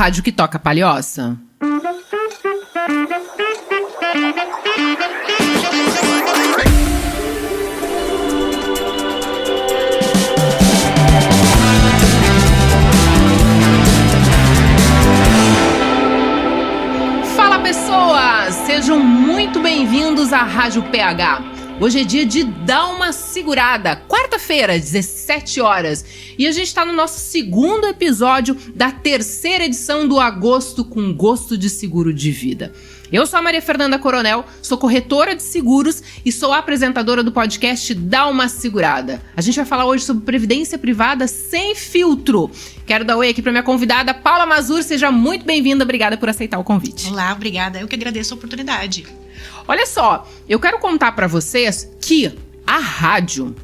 rádio que toca palhoça. Fala, pessoas! Sejam muito bem-vindos à Rádio PH. Hoje é dia de dar uma segurada, quarta-feira, 17 horas. E a gente está no nosso segundo episódio da terceira edição do Agosto com Gosto de Seguro de Vida. Eu sou a Maria Fernanda Coronel, sou corretora de seguros e sou a apresentadora do podcast Dá Uma Segurada. A gente vai falar hoje sobre previdência privada sem filtro. Quero dar oi aqui para minha convidada, Paula Mazur. Seja muito bem-vinda, obrigada por aceitar o convite. Olá, obrigada. Eu que agradeço a oportunidade. Olha só, eu quero contar para vocês que a Rádio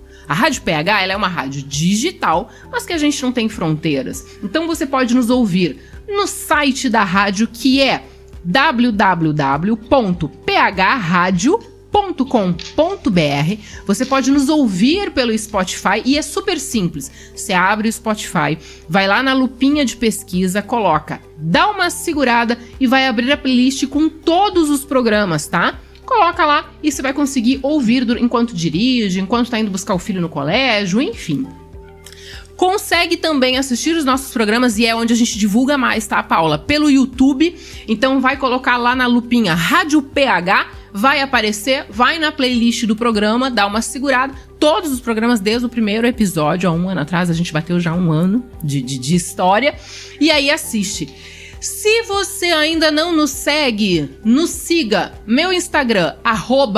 PH, ela é uma rádio digital, mas que a gente não tem fronteiras. Então você pode nos ouvir no site da rádio, que é www.phradio.com.br. Você pode nos ouvir pelo Spotify e é super simples. Você abre o Spotify, vai lá na lupinha de pesquisa, coloca Dá Uma Segurada e vai abrir a playlist com todos os programas, tá? Coloca lá e você vai conseguir ouvir enquanto dirige, enquanto está indo buscar o filho no colégio, enfim. Consegue também assistir os nossos programas, e é onde a gente divulga mais, tá, Paula? Pelo YouTube. Então vai colocar lá na lupinha Rádio PH, vai aparecer, vai na playlist do programa, dá uma segurada. Todos os programas desde o primeiro episódio, há um ano atrás, a gente bateu já um ano de história. E aí assiste. Se você ainda não nos segue, nos siga. Meu Instagram,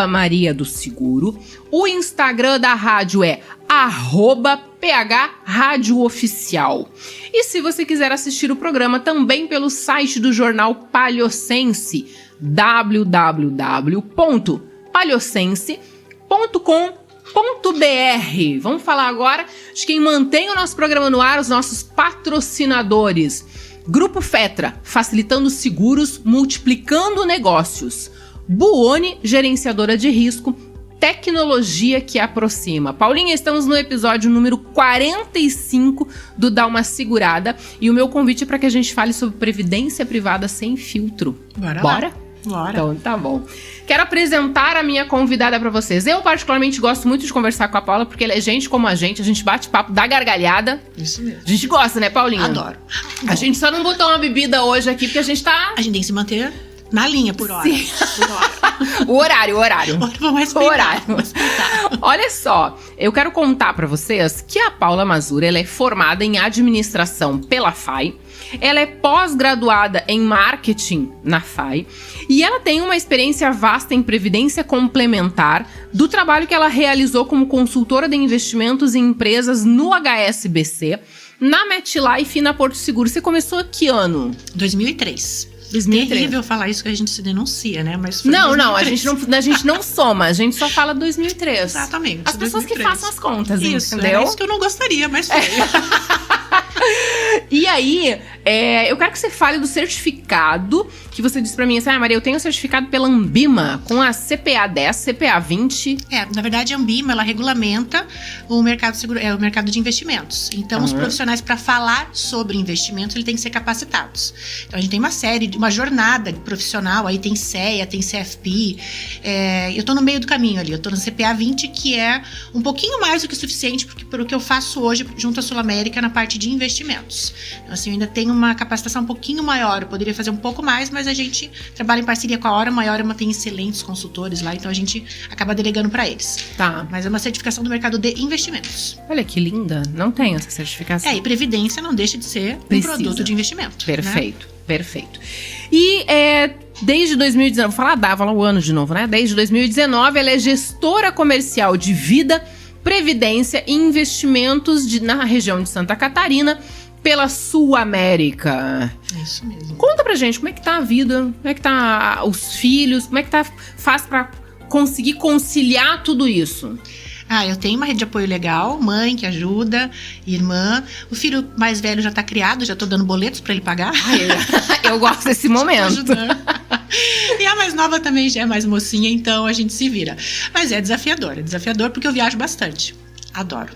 @mariadoseguro. O Instagram da rádio é @PHRádioOficial. E se você quiser assistir o programa também pelo site do jornal Palhocense, www.palhocense.com.br. Vamos falar agora de quem mantém o nosso programa no ar, os nossos patrocinadores. Grupo Fetra, facilitando seguros, multiplicando negócios. Buoni, gerenciadora de risco, tecnologia que aproxima. Paulinha, estamos no episódio número 45 do Dá Uma Segurada e o meu convite é para que a gente fale sobre previdência privada sem filtro. Bora? Bora? Então tá bom. Quero apresentar a minha convidada pra vocês. Eu particularmente gosto muito de conversar com a Paula, porque ela é gente como a gente bate papo, dá gargalhada. Isso mesmo. A gente gosta, né, Paulinha? Adoro. A gente só não botou uma bebida hoje aqui, porque a gente tá... A gente tem que se manter na linha por hora. Sim. Por hora. O horário. Vamos respeitar. O horário. Olha só, eu quero contar pra vocês que a Paula Mazur, ela é formada em administração pela FAI. Ela é pós-graduada em marketing na FAI e ela tem uma experiência vasta em previdência complementar do trabalho que ela realizou como consultora de investimentos em empresas no HSBC, na MetLife e na Porto Seguro. Você começou que ano? 2003. 2003. Terrível falar isso, que a gente se denuncia, né? Mas foi Não, 2003. a gente não soma, a gente só fala 2003. Exatamente. As pessoas 2003. que façam as contas, Isso, entendeu? É isso que eu não gostaria, mas foi. E aí, eu quero que você fale do certificado que você disse pra mim assim, Maria, eu tenho certificado pela Ambima com a CPA 10, CPA 20. Na verdade, a Ambima, ela regulamenta o mercado de investimentos. Então, os profissionais, para falar sobre investimentos, eles têm que ser capacitados. Então, a gente tem uma jornada profissional, aí tem CEA, tem CFP. Eu tô no meio do caminho ali, eu tô no CPA 20, que é um pouquinho mais do que o suficiente para o que eu faço hoje junto à Sul América na parte de investimentos. Então, assim, eu ainda tenho uma capacitação um pouquinho maior, eu poderia fazer um pouco mais, mas a gente trabalha em parceria com a Orama. A Orama tem excelentes consultores lá, então a gente acaba delegando para eles. Tá. Mas é uma certificação do mercado de investimentos. Olha que linda, não tem essa certificação. E previdência não deixa de ser um produto de investimento. Perfeito, né? Perfeito. E desde 2019, vou falar o ano de novo, né? Desde 2019, ela é gestora comercial de vida, previdência e investimentos na região de Santa Catarina, pela Sul América. Isso mesmo. Conta pra gente, como é que tá a vida, como é que tá os filhos, como é que faz pra conseguir conciliar tudo isso? Eu tenho uma rede de apoio legal, mãe que ajuda, irmã. O filho mais velho já tá criado, já tô dando boletos pra ele pagar. Eu gosto desse momento. E a mais nova também já é mais mocinha, então a gente se vira. Mas é desafiador porque eu viajo bastante. Adoro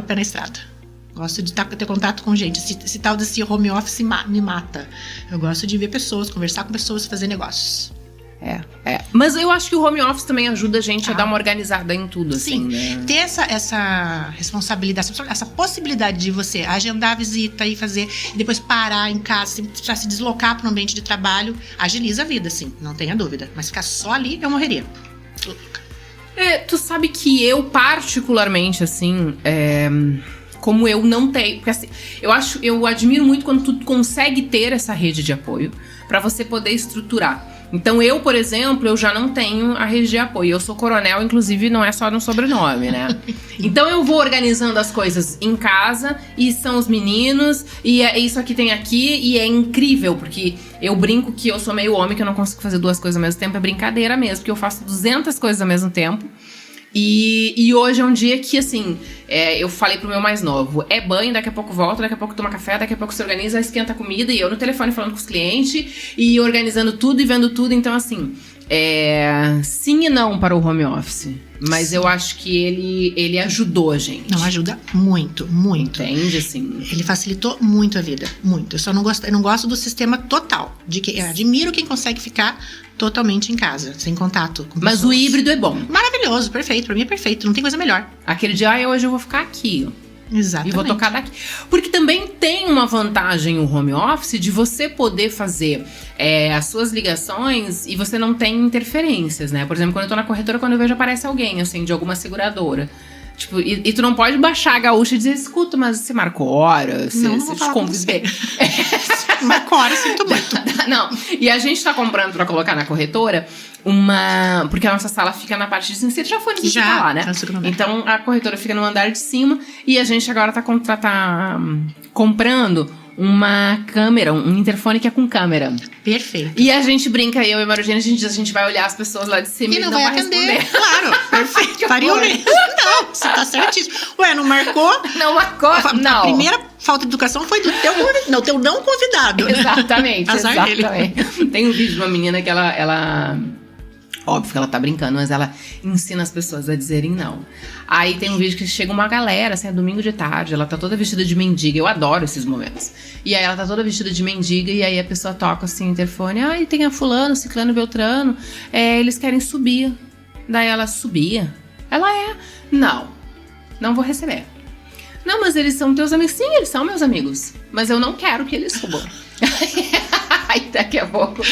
o pé na estrada. Gosto de ter contato com gente. Esse tal desse home office me mata. Eu gosto de ver pessoas, conversar com pessoas, fazer negócios. Mas eu acho que o home office também ajuda a gente a dar uma organizada em tudo, Sim, assim, né? Ter essa responsabilidade, essa possibilidade de você agendar a visita e fazer, e depois parar em casa, sem precisar se deslocar para um ambiente de trabalho, agiliza a vida, sim, não tenha dúvida. Mas ficar só ali, eu morreria. Tu sabe que eu, particularmente, assim, como eu não tenho... Porque, assim, eu admiro muito quando tu consegue ter essa rede de apoio pra você poder estruturar. Então, eu, por exemplo, eu já não tenho a rede de apoio. Eu sou coronel, inclusive, não é só no sobrenome, né? Então, eu vou organizando as coisas em casa, e são os meninos, e isso aqui tem aqui, e é incrível, porque eu brinco que eu sou meio homem, que eu não consigo fazer 2 coisas ao mesmo tempo. É brincadeira mesmo, porque eu faço 200 coisas ao mesmo tempo. E hoje é um dia que, assim, eu falei pro meu mais novo, banho, daqui a pouco volta, daqui a pouco toma café, daqui a pouco se organiza, esquenta a comida, e eu no telefone falando com os clientes, e organizando tudo e vendo tudo. Então, assim, sim e não para o home office. Mas eu acho que ele ajudou a gente. Não, ajuda muito, muito. Entende, assim? Ele facilitou muito a vida, muito. Eu não gosto do sistema total. Eu admiro quem consegue ficar totalmente em casa, sem contato com pessoas. Mas o híbrido é bom. Maravilhoso, perfeito. Pra mim é perfeito, não tem coisa melhor. Aquele dia, hoje eu vou ficar aqui, ó. Exatamente. E vou tocar daqui. Porque também tem uma vantagem o home office de você poder fazer as suas ligações e você não tem interferências, né? Por exemplo, quando eu tô na corretora, quando eu vejo aparece alguém, assim, de alguma seguradora. Tipo, e tu não pode baixar a gaúcha e dizer, escuta, mas você marcou hora? Você te convidei. Marcou hora, sinto muito. Não, e a gente tá comprando pra colocar na corretora porque a nossa sala fica na parte de cima. Você já foi visitar lá, né? Então a corretora fica no andar de cima e a gente agora tá comprando uma câmera, um interfone que é com câmera. Perfeito. E a gente brinca, eu e a Marugina, a gente vai olhar as pessoas lá de cima e não vai atender. Responder. Claro, perfeito. Faria o mesmo. Não, você tá certíssimo. Ué, não marcou? Não marcou? A primeira falta de educação foi do teu não convidado. Exatamente, Azar exatamente. Tem um vídeo de uma menina que ela... Óbvio que ela tá brincando, mas ela ensina as pessoas a dizerem não. Aí tem um vídeo que chega uma galera, assim, é domingo de tarde, ela tá toda vestida de mendiga. Eu adoro esses momentos. E aí ela tá toda vestida de mendiga e aí a pessoa toca assim o interfone. E tem a fulano, ciclano, beltrano. Eles querem subir. Daí ela subia. Ela não vou receber. Não, mas eles são teus amigos. Sim, eles são meus amigos. Mas eu não quero que eles subam. Aí daqui a pouco,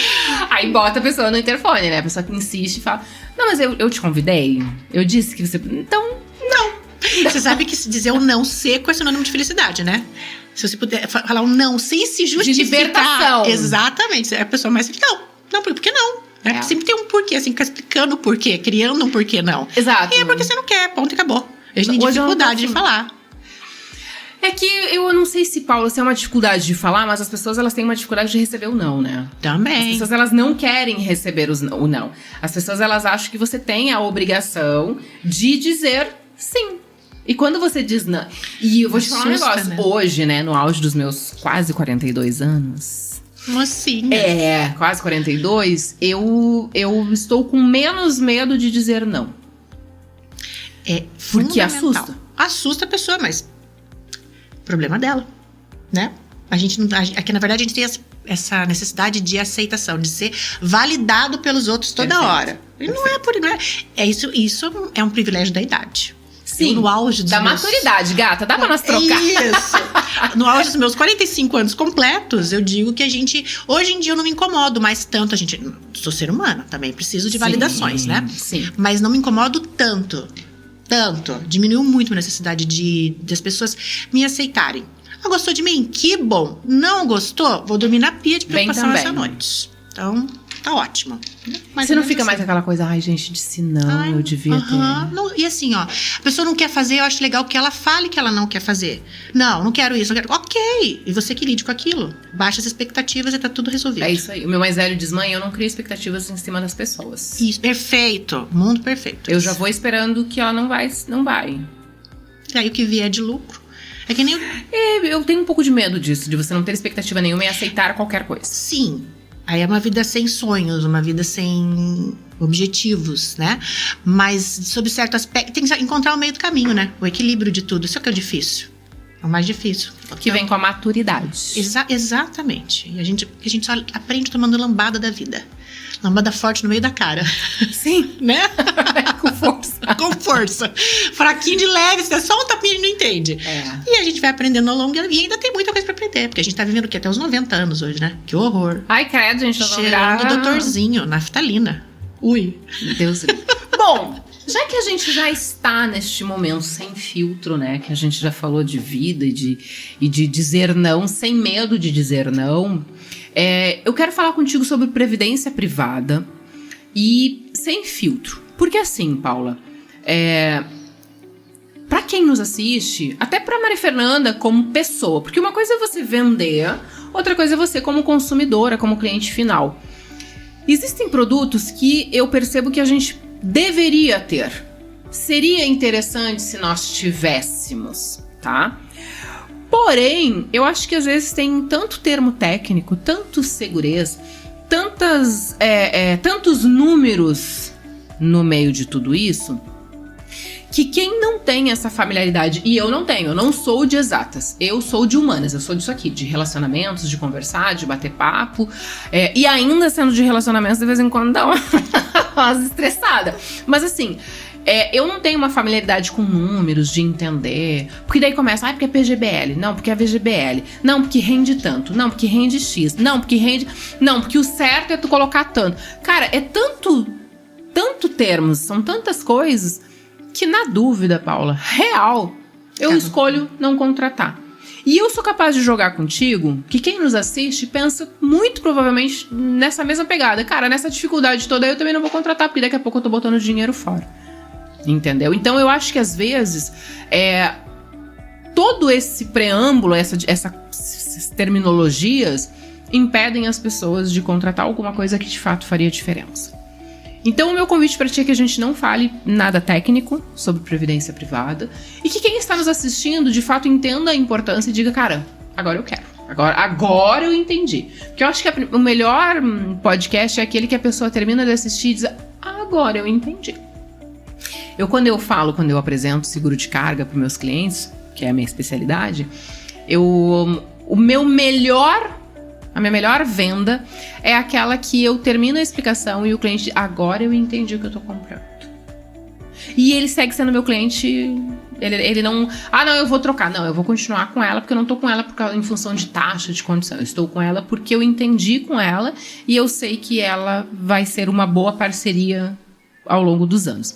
aí bota a pessoa no interfone, né? A pessoa que insiste e fala, não, mas eu te convidei. Eu disse que você... Então, não. Você sabe que dizer o não seco é sinônimo de felicidade, né? Se você puder falar um não sem se justificar. De libertação. Exatamente. É a pessoa mais... Não, por que não? Sempre tem um porquê, assim, ficar explicando o porquê, criando um porquê não. Exato. E é porque você não quer, ponto e acabou. A gente tem dificuldade de falar. É que eu não sei se, Paula, se é uma dificuldade de falar, mas as pessoas, elas têm uma dificuldade de receber o não, né? Também. As pessoas, elas não querem receber o não. As pessoas, elas acham que você tem a obrigação de dizer sim. E quando você diz não... E eu vou te falar um negócio. Né? Hoje, né, no auge dos meus quase 42 anos... Mocinha. Quase 42, eu estou com menos medo de dizer não. Porque assusta. Assusta a pessoa, mas... problema dela, né? Aqui, na verdade, a gente tem essa necessidade de aceitação, de ser validado pelos outros toda hora. E não é por... Isso é um privilégio da idade. Sim, no auge da maturidade, gata. Dá pra nós trocar. Isso. No auge dos meus 45 anos completos, eu digo que hoje em dia eu não me incomodo mais tanto. Sou ser humana, também preciso de validações, né? Sim. Mas não me incomodo tanto. Diminuiu muito a necessidade das pessoas me aceitarem. Gostou de mim? Que bom. Não gostou? Vou dormir na pia de preocupação essa noite. Então, tá ótimo. Mas você não fica mais aquela coisa, ai, gente, disse não, eu devia ter. Não, e assim, ó, a pessoa não quer fazer, eu acho legal que ela fale que ela não quer fazer. Não quero isso, não quero. Ok. E você que lide com aquilo. Baixa as expectativas e tá tudo resolvido. É isso aí. O meu mais velho diz, mãe, eu não crio expectativas em cima das pessoas. Isso, perfeito. Mundo perfeito. Eu já vou esperando que ela não vai. E aí o que vier de lucro. É que nem... eu tenho um pouco de medo disso, de você não ter expectativa nenhuma e aceitar qualquer coisa. Sim. Aí é uma vida sem sonhos, uma vida sem objetivos, né? Mas, sob certo aspecto, tem que encontrar o meio do caminho, né? O equilíbrio de tudo. Isso é o que é difícil. É o mais difícil. Que vem com a maturidade. Exatamente. E a gente só aprende tomando lambada da vida. Lambada forte no meio da cara. Sim. Né? Com força. Com força. Fraquinho de leve, você só um tapinha e não entende. E a gente vai aprendendo ao longo e ainda tem muita coisa pra aprender. Porque a gente tá vivendo o quê? Até os 90 anos hoje, né? Que horror. Ai, credo, gente. Cheirando doutorzinho, naftalina. Ui. Deus. Bom, já que a gente já está neste momento sem filtro, né? Que a gente já falou de vida e de dizer não, sem medo de dizer não. Eu quero falar contigo sobre previdência privada e sem filtro. Porque assim, Paula, para quem nos assiste, até para Maria Fernanda como pessoa, porque uma coisa é você vender, outra coisa é você como consumidora, como cliente final. Existem produtos que eu percebo que a gente deveria ter. Seria interessante se nós tivéssemos, tá? Porém, eu acho que às vezes tem tanto termo técnico, tanto segurança, tantos números no meio de tudo isso, que quem não tem essa familiaridade, e eu não tenho, eu não sou de exatas, eu sou de humanas, eu sou disso aqui, de relacionamentos, de conversar, de bater papo, e ainda sendo de relacionamentos, de vez em quando dá uma estressada. Mas assim, eu não tenho uma familiaridade com números, de entender, porque daí começa, porque é PGBL, não, porque é VGBL, não, porque rende tanto, não, porque rende X, não, porque o certo é tu colocar tanto. Cara, é tanto termos, são tantas coisas, que na dúvida, Paula, real, eu escolho não contratar. E eu sou capaz de jogar contigo, que quem nos assiste pensa muito provavelmente nessa mesma pegada. Cara, nessa dificuldade toda eu também não vou contratar, porque daqui a pouco eu tô botando dinheiro fora. Entendeu? Então eu acho que às vezes todo esse preâmbulo, essas terminologias impedem as pessoas de contratar alguma coisa que de fato faria diferença. Então o meu convite para ti é que a gente não fale nada técnico sobre previdência privada e que quem está nos assistindo de fato entenda a importância e diga, cara, agora eu quero. Agora eu entendi. Porque eu acho que o melhor podcast é aquele que a pessoa termina de assistir e diz, agora eu entendi. Quando eu apresento seguro de carga para meus clientes, que é a minha especialidade, a minha melhor venda é aquela que eu termino a explicação e o cliente diz, agora eu entendi o que eu tô comprando. E ele segue sendo meu cliente, ele não, eu vou trocar. Não, eu vou continuar com ela, porque eu não tô com ela em função de taxa, de condição. Eu estou com ela porque eu entendi com ela e eu sei que ela vai ser uma boa parceria ao longo dos anos.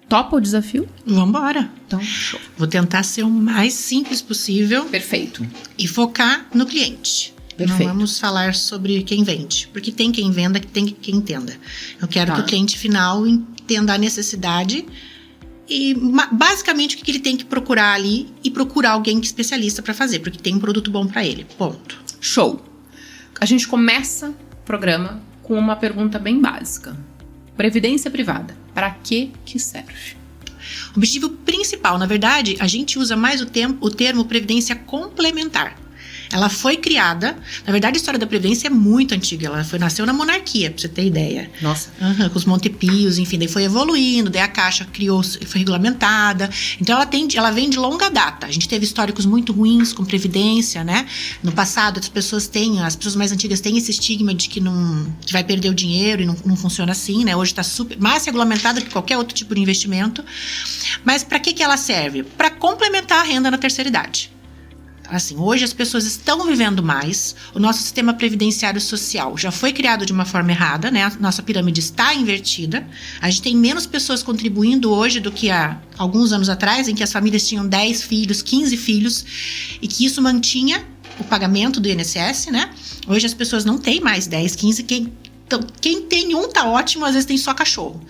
Topa o desafio? Vambora. Então, show. Vou tentar ser o mais simples possível. Perfeito. E focar no cliente. Perfeito. Não vamos falar sobre quem vende. Porque tem quem venda, tem quem entenda. Eu quero que o cliente final entenda a necessidade e basicamente o que ele tem que procurar ali e procurar alguém especialista para fazer. Porque tem um produto bom para ele. Ponto. Show. A gente começa o programa com uma pergunta bem básica. Previdência privada, para que serve? O objetivo principal, na verdade, a gente usa mais o termo previdência complementar. Ela foi criada, na verdade a história da Previdência é muito antiga, ela nasceu na monarquia, pra você ter ideia. Nossa. Com os Montepios, enfim, daí foi evoluindo, daí a Caixa criou, foi regulamentada, então ela vem de longa data. A gente teve históricos muito ruins com Previdência, né? No passado as pessoas mais antigas têm esse estigma de que vai perder o dinheiro e não funciona assim, né? Hoje está mais regulamentada que qualquer outro tipo de investimento. Mas para que ela serve? Para complementar a renda na terceira idade. Assim, hoje as pessoas estão vivendo mais, o nosso sistema previdenciário social já foi criado de uma forma errada, né? A nossa pirâmide está invertida, a gente tem menos pessoas contribuindo hoje do que há alguns anos atrás, em que as famílias tinham 10 filhos, 15 filhos, e que isso mantinha o pagamento do INSS, né? Hoje as pessoas não têm mais 10, 15, quem tem tá ótimo, às vezes tem só cachorro.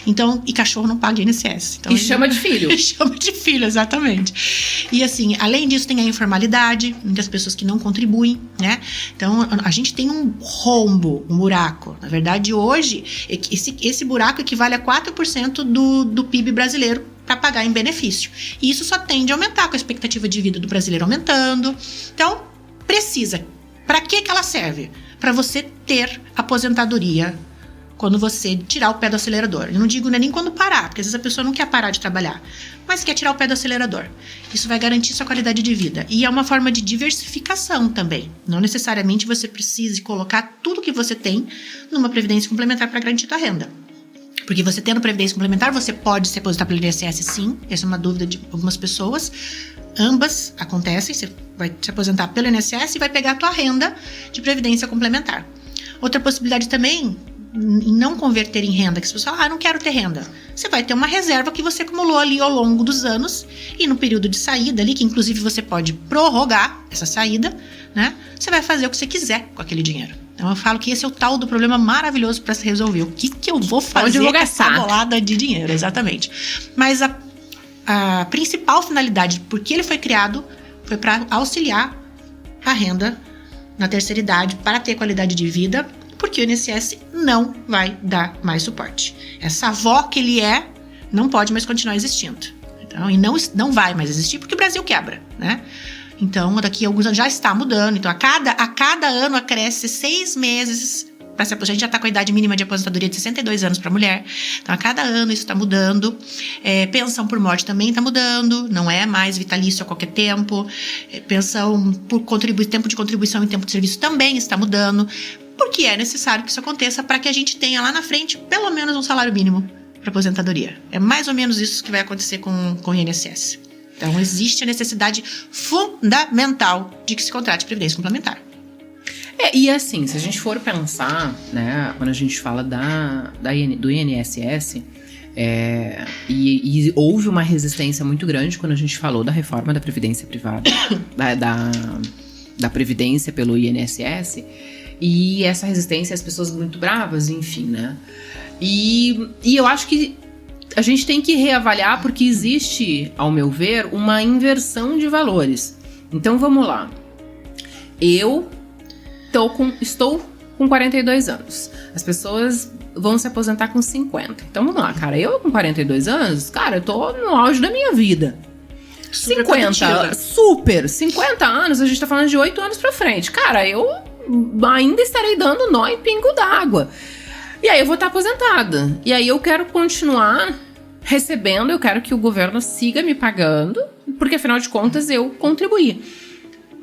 Então, e cachorro não paga INSS. Então, chama de filho. Chama de filho, exatamente. E assim, além disso, tem a informalidade, muitas pessoas que não contribuem, né? Então, a gente tem um rombo, um buraco. Na verdade, hoje, esse buraco equivale a 4% do PIB brasileiro para pagar em benefício. E isso só tende a aumentar com a expectativa de vida do brasileiro aumentando. Então, precisa. Para que ela serve? Para você ter aposentadoria quando você tirar o pé do acelerador. Eu não digo nem quando parar, porque às vezes a pessoa não quer parar de trabalhar, mas quer tirar o pé do acelerador. Isso vai garantir sua qualidade de vida. E é uma forma de diversificação também. Não necessariamente você precise colocar tudo que você tem numa previdência complementar para garantir sua renda. Porque você tendo previdência complementar, você pode se aposentar pelo INSS, sim. Essa é uma dúvida de algumas pessoas. Ambas acontecem. Você vai se aposentar pelo INSS e vai pegar a tua renda de previdência complementar. Outra possibilidade também, em não converter em renda, que as pessoas falam, não quero ter renda. Você vai ter uma reserva que você acumulou ali ao longo dos anos e no período de saída ali, que inclusive você pode prorrogar essa saída, né? Você vai fazer o que você quiser com aquele dinheiro. Então eu falo que esse é o tal do problema maravilhoso para se resolver. O que eu vou fazer com essa bolada de dinheiro? Exatamente. Mas a principal finalidade por que ele foi criado foi para auxiliar a renda na terceira idade para ter qualidade de vida, porque o INSS não vai dar mais suporte. Essa avó que ele não pode mais continuar existindo. Então, e não vai mais existir porque o Brasil quebra, né? Então, daqui a alguns anos já está mudando. Então, a cada ano acresce 6 meses para se aposentar. A gente já está com a idade mínima de aposentadoria de 62 anos para mulher. Então, a cada ano isso está mudando. Pensão por morte também está mudando. Não é mais vitalício a qualquer tempo. Pensão por tempo de contribuição e tempo de serviço também está mudando. Porque é necessário que isso aconteça para que a gente tenha lá na frente pelo menos um salário mínimo para aposentadoria. É mais ou menos isso que vai acontecer com o INSS. Então, existe a necessidade fundamental de que se contrate previdência complementar. E assim, se a gente for pensar, né, quando a gente fala do INSS, e houve uma resistência muito grande quando a gente falou da reforma da Previdência Privada, da Previdência pelo INSS, e essa resistência, as pessoas muito bravas, enfim, né? E eu acho que a gente tem que reavaliar porque existe, ao meu ver, uma inversão de valores. Então vamos lá. Eu estou com 42 anos. As pessoas vão se aposentar com 50. Então vamos lá, cara. Eu com 42 anos, cara, eu tô no auge da minha vida. 50 anos, a gente tá falando de 8 anos pra frente. Cara, eu ainda estarei dando nó em pingo d'água. E aí eu vou estar aposentada. E aí eu quero continuar recebendo, eu quero que o governo siga me pagando, porque afinal de contas eu contribuí.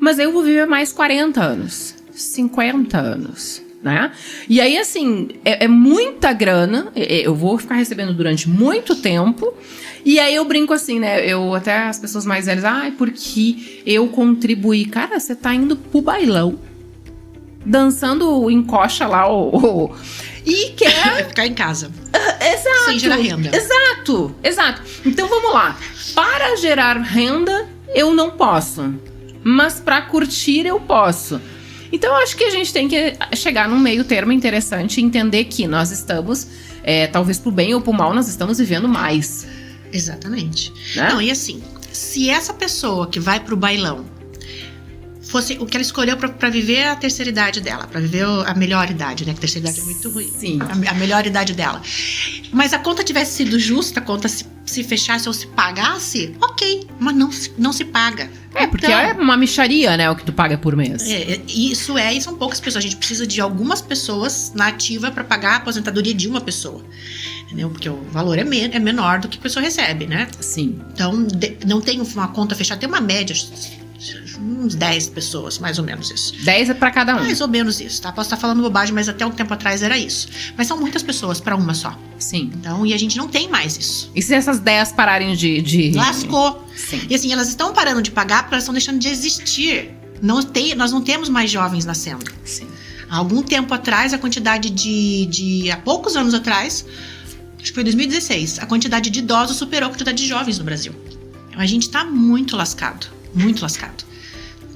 Mas aí eu vou viver mais 40 anos, 50 anos, né? E aí assim, é muita grana, eu vou ficar recebendo durante muito tempo. E aí eu brinco assim, né? Até as pessoas mais velhas, porque eu contribuí. Cara, você tá indo pro bailão, dançando em coxa lá, e quer ficar em casa. Exato. Sem gerar renda. Exato. Então vamos lá. Para gerar renda, eu não posso. Mas para curtir, eu posso. Então eu acho que a gente tem que chegar num meio termo interessante e entender que nós estamos, talvez pro bem ou pro mal, nós estamos vivendo mais. Exatamente. Né? Não, e assim, se essa pessoa que vai pro bailão fosse o que ela escolheu pra viver a terceira idade dela, pra viver a melhor idade, né? Que a terceira idade é muito ruim. Sim. A melhor idade dela. Mas a conta tivesse sido justa, a conta se fechasse ou se pagasse, ok. Mas não se paga. Porque é uma mixaria, né? O que tu paga por mês. E são poucas pessoas. A gente precisa de algumas pessoas na ativa pra pagar a aposentadoria de uma pessoa. Entendeu? Porque o valor é menor do que a pessoa recebe, né? Sim. Então, não tem uma conta fechada, tem uma média, uns 10 pessoas, mais ou menos isso. 10 é pra cada um. Mais ou menos isso, tá? Posso estar falando bobagem, mas até um tempo atrás era isso. Mas são muitas pessoas pra uma só. Sim. Então, e a gente não tem mais isso. E se essas 10 pararem de... Lascou. Sim. E assim, elas estão parando de pagar porque elas estão deixando de existir. Nós não temos mais jovens nascendo. Sim. Há algum tempo atrás, a quantidade há poucos anos atrás, acho que foi 2016, a quantidade de idosos superou a quantidade de jovens no Brasil. Então, a gente tá muito lascado. Muito lascado.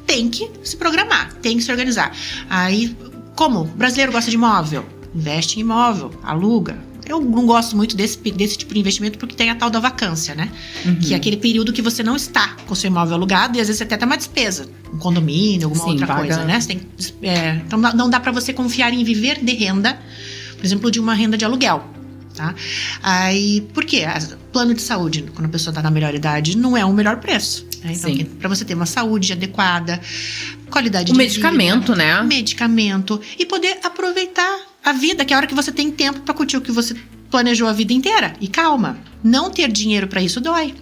Tem que se programar, tem que se organizar. Aí, como o brasileiro gosta de imóvel, investe em imóvel, aluga. Eu não gosto muito desse tipo de investimento porque tem a tal da vacância, né? Uhum. Que é aquele período que você não está com seu imóvel alugado e às vezes até tem uma despesa, um condomínio, alguma outra coisa, né? Então não dá para você confiar em viver de renda, por exemplo, de uma renda de aluguel. Tá? Aí, por quê? Plano de saúde, quando a pessoa está na melhor idade, não é o melhor preço. Né? Então, para você ter uma saúde adequada, qualidade de medicamento, vida, né? Medicamento. E poder aproveitar a vida, que é a hora que você tem tempo pra curtir o que você planejou a vida inteira. E calma, não ter dinheiro pra isso dói.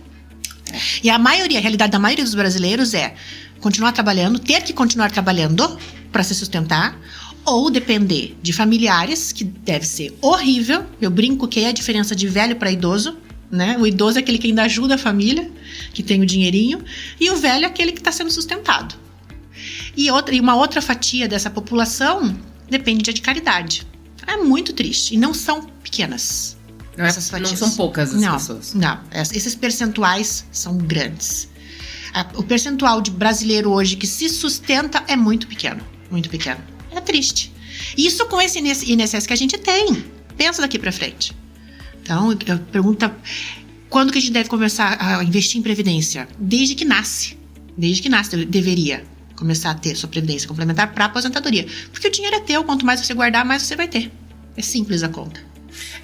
E a realidade da maioria dos brasileiros é continuar trabalhando, ter que continuar trabalhando pra se sustentar, ou depender de familiares, que deve ser horrível. Eu brinco que é a diferença de velho pra idoso, né? O idoso é aquele que ainda ajuda a família, que tem o dinheirinho, e o velho é aquele que está sendo sustentado. E uma outra fatia dessa população depende de caridade. É muito triste. E não são pequenas essas fatias. Não são poucas as pessoas. Não, esses percentuais são grandes. O percentual de brasileiro hoje que se sustenta é muito pequeno. Muito pequeno. É triste. Isso com esse INSS que a gente tem. Pensa daqui pra frente. Então, eu pergunto, quando que a gente deve começar a investir em previdência? Desde que nasce. Desde que nasce, deveria começar a ter sua previdência complementar para aposentadoria. Porque o dinheiro é teu, quanto mais você guardar, mais você vai ter. É simples a conta.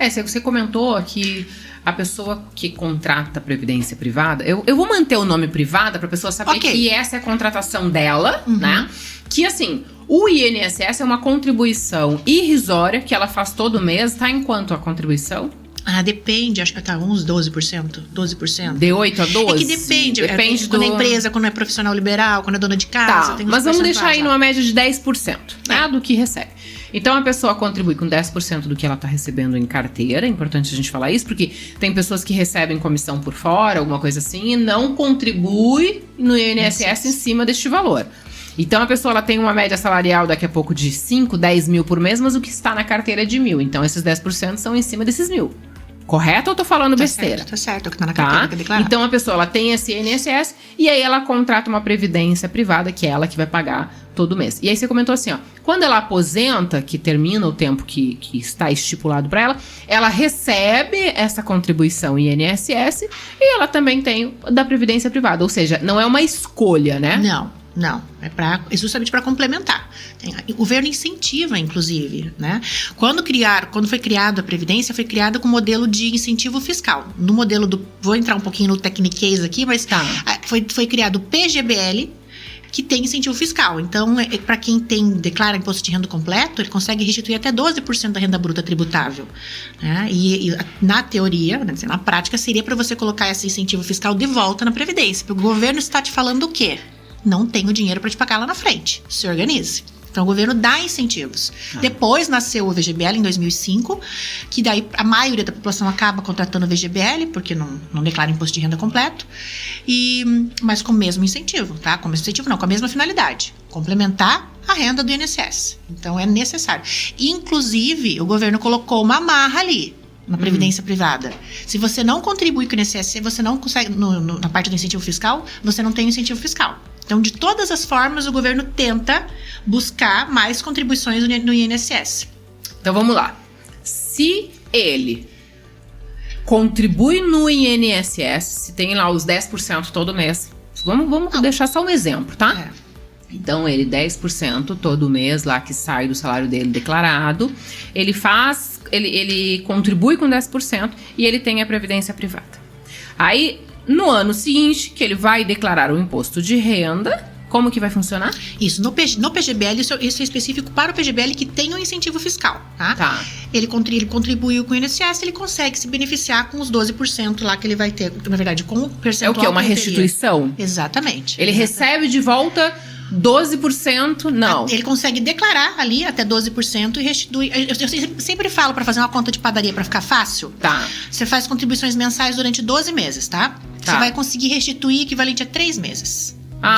Você comentou que a pessoa que contrata previdência privada, eu vou manter o nome privada para a pessoa saber que essa é a contratação dela, né? Que assim, o INSS é uma contribuição irrisória que ela faz todo mês, tá? Em quanto a contribuição? Depende, acho que tá uns 12%. 12%. De 8 a 12? É que depende quando é empresa, quando é profissional liberal, quando é dona de casa. Tá, mas vamos deixar aí numa média de 10%, né, do que recebe. Então a pessoa contribui com 10% do que ela tá recebendo em carteira. É importante a gente falar isso, porque tem pessoas que recebem comissão por fora, alguma coisa assim, e não contribui no INSS em cima deste valor. Então a pessoa ela tem uma média salarial daqui a pouco de 5, 10 mil por mês, mas o que está na carteira é de 1.000. Então esses 10% são em cima desses 1.000. Correto ou eu tô falando besteira? Tá certo, o que tá na carteira, declarar. Então a pessoa ela tem esse INSS e aí ela contrata uma previdência privada, que é ela que vai pagar todo mês. E aí você comentou assim, ó, quando ela aposenta, que termina o tempo que está estipulado para ela recebe essa contribuição INSS e ela também tem da previdência privada, ou seja, não é uma escolha, né? Não, é justamente para complementar. O governo incentiva, inclusive, né? Quando foi criada a Previdência, foi criada com modelo de incentivo fiscal. No modelo vou entrar um pouquinho no tecniquez aqui, mas foi criado o PGBL, que tem incentivo fiscal. Então, para quem declara imposto de renda completo, ele consegue restituir até 12% da renda bruta tributável. Né? E na teoria, na prática, seria para você colocar esse incentivo fiscal de volta na Previdência. Porque o governo está te falando o quê? Não tenho dinheiro para te pagar lá na frente. Se organize. Então, o governo dá incentivos. Depois nasceu o VGBL em 2005, que daí a maioria da população acaba contratando o VGBL, porque não declara imposto de renda completo, mas com o mesmo incentivo, tá? Com o mesmo incentivo não, com a mesma finalidade. Complementar a renda do INSS. Então, é necessário. Inclusive, o governo colocou uma amarra ali, na previdência privada. Se você não contribui com o INSS, você não consegue, na parte do incentivo fiscal, você não tem incentivo fiscal. Então, de todas as formas, o governo tenta buscar mais contribuições no INSS. Então, vamos lá. Se ele contribui no INSS, se tem lá os 10% todo mês, vamos deixar só um exemplo, tá? Então, ele 10% todo mês lá que sai do salário dele declarado, ele contribui com 10% e ele tem a previdência privada. Aí, no ano seguinte, que ele vai declarar o imposto de renda, como que vai funcionar? Isso, no PGBL, isso é específico para o PGBL que tem um incentivo fiscal, tá? Ele contribuiu com o INSS, ele consegue se beneficiar com os 12% lá que ele vai ter, na verdade, com o percentual. É o quê? Uma restituição? Exatamente. Ele recebe de volta 12%? Não. Ele consegue declarar ali até 12% e restitui. Eu sempre falo para fazer uma conta de padaria para ficar fácil. Você faz contribuições mensais durante 12 meses, tá? Você vai conseguir restituir equivalente a 3 meses.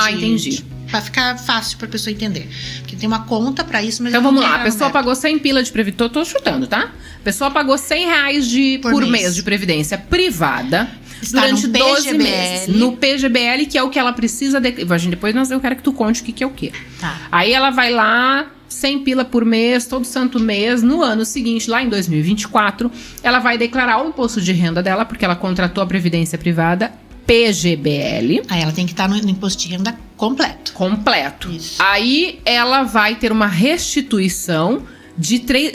Entendi. Pra ficar fácil pra pessoa entender. Porque tem uma conta pra isso, mas... Então vamos lá, a pessoa pagou 100 pila de previdência, tô chutando, tá? A pessoa pagou R$100 por mês de previdência privada durante 12 meses. No PGBL, que é o que ela precisa... Depois eu quero que tu conte o que é o quê. Aí ela vai lá, 100 pila por mês, todo santo mês. No ano seguinte, lá em 2024, ela vai declarar o imposto de renda dela, porque ela contratou a previdência privada PGBL. Aí ela tem que estar no imposto de renda completo. Isso. Aí ela vai ter uma restituição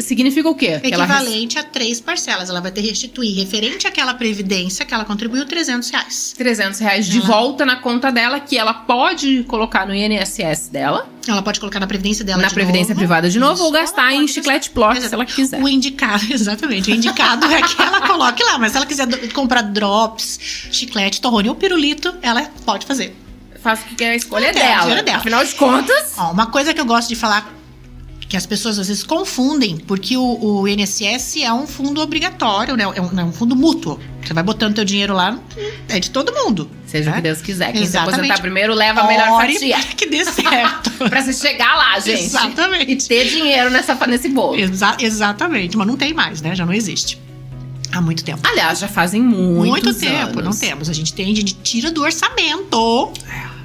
significa o quê? Equivalente a 3 parcelas. Ela vai ter que restituir, referente àquela previdência que ela contribuiu, R$300. R$300 de volta na conta dela, que ela pode colocar no INSS dela. Ela pode colocar na previdência dela na previdência privada de novo. Isso, ou gastar em chiclete plot, se ela quiser. O indicado, exatamente. O indicado é que ela coloque lá. Mas se ela quiser comprar drops, chiclete, torrone ou pirulito, ela pode fazer. Faz o que quer, a escolha dela. Afinal de contas... Uma coisa que eu gosto de falar, que as pessoas às vezes confundem, porque o INSS é um fundo obrigatório, né? É um fundo mútuo. Você vai botando teu dinheiro lá, é de todo mundo. Seja o que Deus quiser. Quem Exatamente. se aposentar primeiro leva a melhor fatia. Que dê certo. Pra você chegar lá, gente. Exatamente. E ter dinheiro nesse bolo. Exatamente. Mas não tem mais, né? Já não existe. Há muito tempo. Aliás, já fazem muito tempo. Não temos. A gente tira do orçamento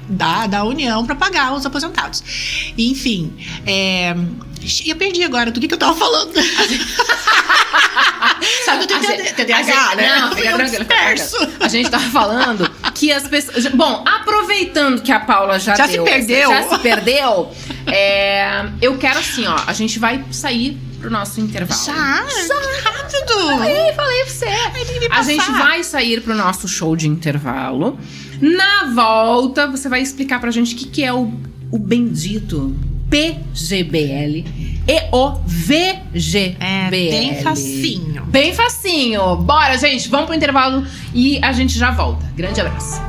da União pra pagar os aposentados. Enfim, eu perdi agora do que eu tava falando. Sabe, eu tenho TDAH, né? Não, fica tranquilo. A gente tava falando que as pessoas... Bom, aproveitando que a Paula já se perdeu, eu quero assim, ó, a gente vai sair pro nosso intervalo. Já? Rápido! Falei pra você. A gente vai sair pro nosso show de intervalo. Na volta, você vai explicar pra gente o que é o bendito PGBL e o VGBL. Bem facinho. Bem facinho. Bora, gente. Vamos pro intervalo e a gente já volta. Grande abraço.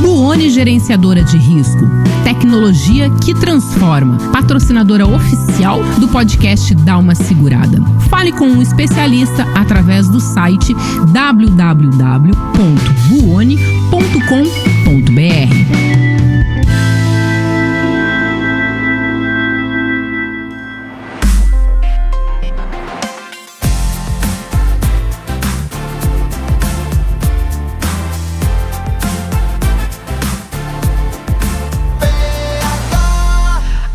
Buoni Gerenciadora de Risco, tecnologia que transforma, patrocinadora oficial do podcast Dá Uma Segurada. Fale com um especialista através do site www.buoni.com.br.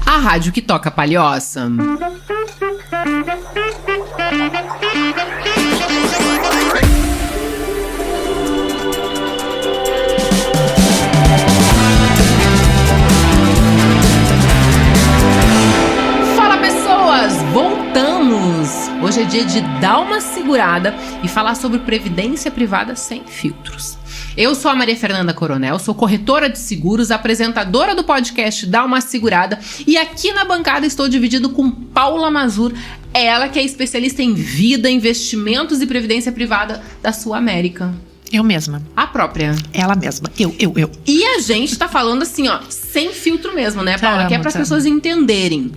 A rádio que toca palhoça. Fala, pessoas! Voltamos! Hoje é dia de dar uma segurada e falar sobre previdência privada sem filtros. Eu sou a Maria Fernanda Coronel, sou corretora de seguros, apresentadora do podcast Dá Uma Segurada, e aqui na bancada estou dividido com Paula Mazur, ela que é especialista em vida, investimentos e previdência privada da Sul América. Eu mesma. A própria. Ela mesma. Eu. E a gente tá falando assim, ó, sem filtro mesmo, né, Paula? Que é para as pessoas entenderem.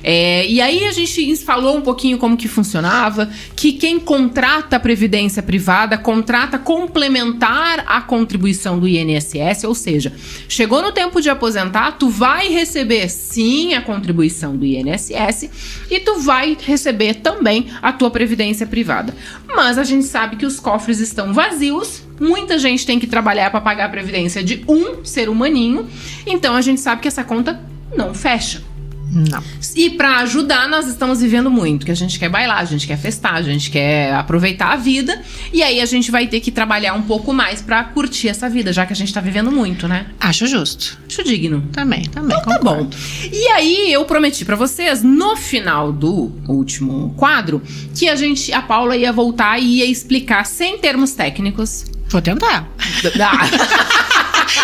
E aí a gente falou um pouquinho como que funcionava, que quem contrata a previdência privada contrata complementar à contribuição do INSS, ou seja, chegou no tempo de aposentar, tu vai receber sim a contribuição do INSS e tu vai receber também a tua previdência privada. Mas a gente sabe que os cofres estão vazios. Muita gente tem que trabalhar para pagar a previdência de um ser humaninho, então a gente sabe que essa conta não fecha. Não. E pra ajudar, nós estamos vivendo muito, que a gente quer bailar, a gente quer festar, a gente quer aproveitar a vida, e aí a gente vai ter que trabalhar um pouco mais pra curtir essa vida, já que a gente tá vivendo muito, né? Acho justo. Acho digno. Também, então, tá bom. E aí eu prometi pra vocês, no final do último quadro, que a Paula ia voltar e ia explicar sem termos técnicos. Vou tentar.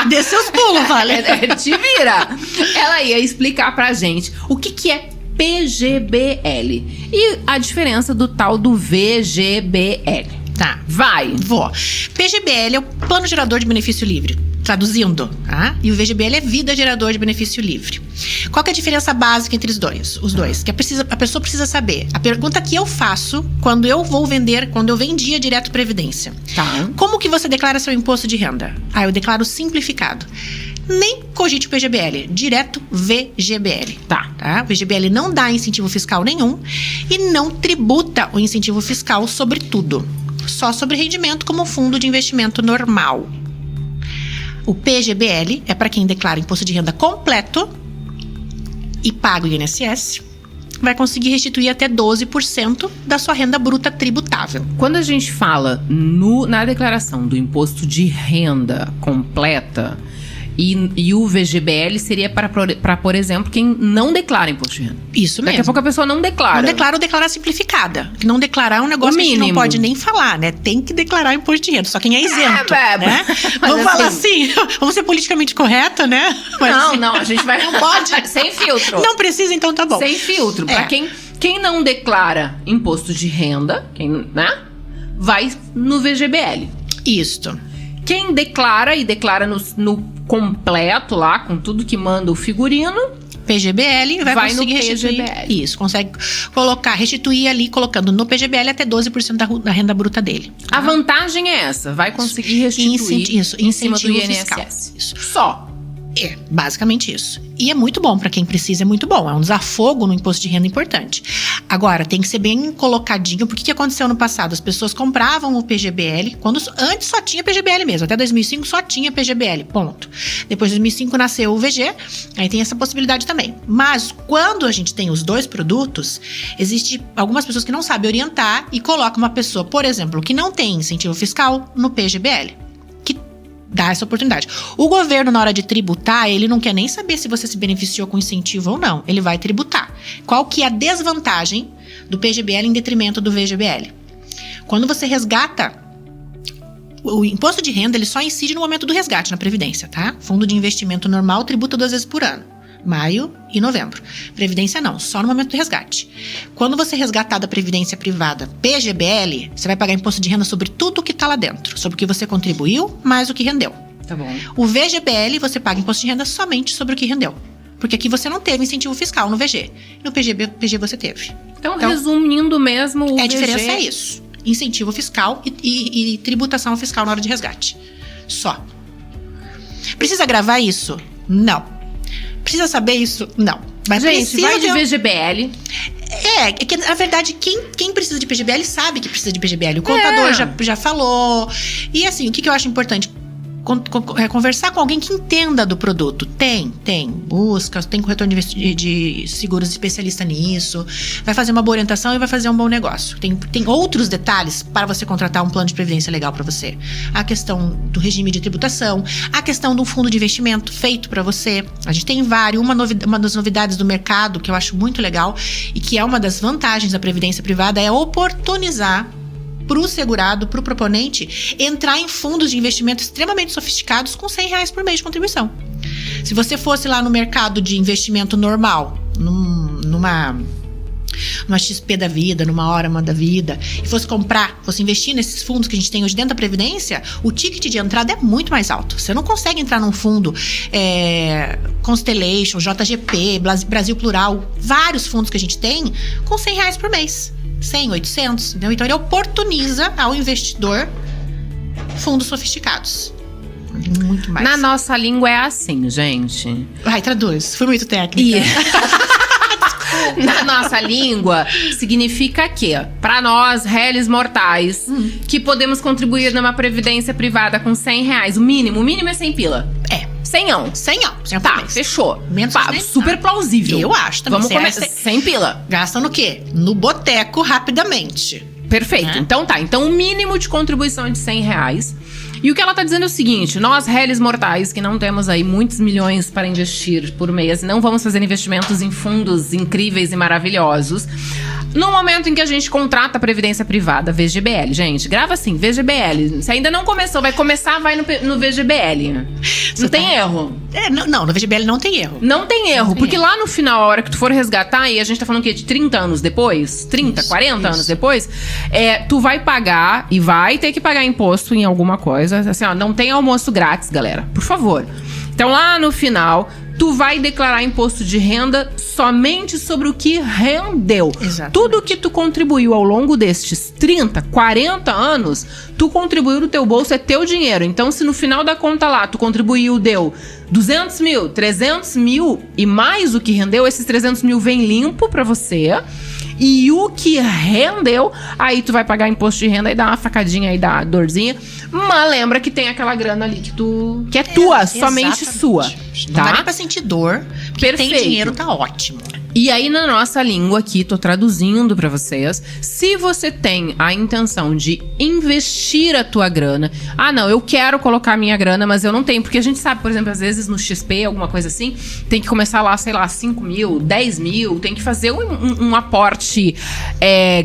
Dê seus pulos, vale. Te vira. Ela ia explicar pra gente o que é PGBL e a diferença do tal do VGBL. Tá. Vai. Vou. PGBL é o Plano Gerador de Benefício Livre. Traduzindo, tá? E o VGBL é Vida Gerador de Benefício Livre. Qual que é a diferença básica entre os dois? Que a pessoa precisa saber. A pergunta que eu faço quando eu vendia direto Previdência. Tá. Como que você declara seu imposto de renda? Eu declaro simplificado. Nem cogite o PGBL, direto VGBL. Tá. O VGBL não dá incentivo fiscal nenhum e não tributa o incentivo fiscal sobre tudo. Só sobre rendimento como fundo de investimento normal. O PGBL é para quem declara imposto de renda completo e paga o INSS, vai conseguir restituir até 12% da sua renda bruta tributável. Quando a gente fala na declaração do imposto de renda completa, e o VGBL seria para, por exemplo, quem não declara imposto de renda. Isso mesmo. Daqui a pouco a pessoa não declara. Não declara ou declarar simplificada. Não declarar é um negócio que a gente não pode nem falar, né? Tem que declarar imposto de renda, só quem é isento, né? Vamos falar assim, vamos ser politicamente correta, né? Mas, não, a gente vai... Não pode, sem filtro. Não precisa, então tá bom. Sem filtro. Pra quem não declara imposto de renda, né? Vai no VGBL. Isto. Quem declara, e declara no completo lá, com tudo que manda o figurino, PGBL, vai conseguir restituir. PGBL. Isso, consegue restituir ali, colocando no PGBL até 12% da renda bruta dele. A vantagem é essa, vai conseguir restituir em cima do INSS. Isso. Só. É, basicamente isso. E é muito bom para quem precisa, é muito bom. É um desafogo no imposto de renda importante. Agora, tem que ser bem colocadinho, porque o que aconteceu no passado? As pessoas compravam o PGBL, antes só tinha PGBL mesmo, até 2005 só tinha PGBL, ponto. Depois de 2005 nasceu o VG, aí tem essa possibilidade também. Mas quando a gente tem os dois produtos, existe algumas pessoas que não sabem orientar e colocam uma pessoa, por exemplo, que não tem incentivo fiscal no PGBL. Dá essa oportunidade. O governo, na hora de tributar, ele não quer nem saber se você se beneficiou com incentivo ou não. Ele vai tributar. Qual que é a desvantagem do PGBL em detrimento do VGBL? Quando você resgata, o imposto de renda, ele só incide no momento do resgate na Previdência, tá? Fundo de investimento normal tributa 2 vezes por ano. Maio e novembro. Previdência não, só no momento do resgate. Quando você resgatar da Previdência Privada PGBL, você vai pagar imposto de renda sobre tudo que está lá dentro. Sobre o que você contribuiu, mais o que rendeu. Tá bom. O VGBL, você paga imposto de renda somente sobre o que rendeu. Porque aqui você não teve incentivo fiscal no VG. No PG você teve. Então, resumindo mesmo, a diferença é isso. Incentivo fiscal e tributação fiscal na hora de resgate. Só. Precisa gravar isso? Não. Precisa saber isso? Não. Mas gente, vai de VGBL. É que na verdade quem precisa de PGBL sabe que precisa de PGBL. O contador já falou. E assim, o que eu acho importante? Conversar com alguém que entenda do produto. Tem busca, tem corretor de seguros especialista nisso, vai fazer uma boa orientação e vai fazer um bom negócio. Tem outros detalhes para você contratar um plano de previdência legal para você. A questão do regime de tributação, a questão do fundo de investimento feito para você. A gente tem vários, uma das novidades do mercado que eu acho muito legal e que é uma das vantagens da previdência privada é oportunizar para o segurado, para o proponente, entrar em fundos de investimento extremamente sofisticados com R$100 por mês de contribuição. Se você fosse lá no mercado de investimento normal, numa XP da vida, numa Orama da vida, e fosse investir nesses fundos que a gente tem hoje dentro da Previdência, o ticket de entrada é muito mais alto. Você não consegue entrar num fundo Constellation, JGP, Brasil Plural, vários fundos que a gente tem, com R$100 por mês. 100, 800, entendeu? Então ele oportuniza ao investidor fundos sofisticados. Muito mais. Na nossa língua é assim, gente. Ai, traduz. Fui muito técnica. Na nossa língua, significa que, para nós, réis mortais, que podemos contribuir numa previdência privada com R$100, o mínimo é 100 pila. Senhão. Tá, fechou. Menos super plausível. Eu acho também. Vamos começar 100 pila. Gasta no quê? No boteco, rapidamente. Perfeito. Então tá. Então o mínimo de contribuição é de R$100. E o que ela tá dizendo é o seguinte: nós, réis mortais, que não temos aí muitos milhões para investir por mês, não vamos fazer investimentos em fundos incríveis e maravilhosos. No momento em que a gente contrata a previdência privada, VGBL, gente, grava assim, VGBL. Se ainda não começou, vai começar, vai no VGBL. Não tem erro. Não, no VGBL não tem erro. Não tem erro, porque lá no final, a hora que tu for resgatar, e a gente tá falando o quê? De 30 anos depois? 40 anos depois? Tu vai pagar e vai ter que pagar imposto em alguma coisa. Assim, ó, não tem almoço grátis, galera. Por favor. Então, lá no final, tu vai declarar imposto de renda somente sobre o que rendeu. Exatamente. Tudo que tu contribuiu ao longo destes 30, 40 anos, tu contribuiu no teu bolso, é teu dinheiro. Então, se no final da conta lá, tu contribuiu, deu 200 mil, 300 mil e mais o que rendeu, esses 300 mil vem limpo pra você. E o que rendeu, aí tu vai pagar imposto de renda e dá uma facadinha aí, dá dorzinha. Mas lembra que tem aquela grana ali que é tua, somente sua. Não dá nem pra sentir dor, porque Perfeito. tem dinheiro, tá ótimo. E aí, na nossa língua aqui, tô traduzindo pra vocês. Se você tem a intenção de investir a tua grana... Ah, não, eu quero colocar a minha grana, mas eu não tenho. Porque a gente sabe, por exemplo, às vezes no XP, alguma coisa assim, tem que começar lá, sei lá, 5 mil, 10 mil. Tem que fazer um aporte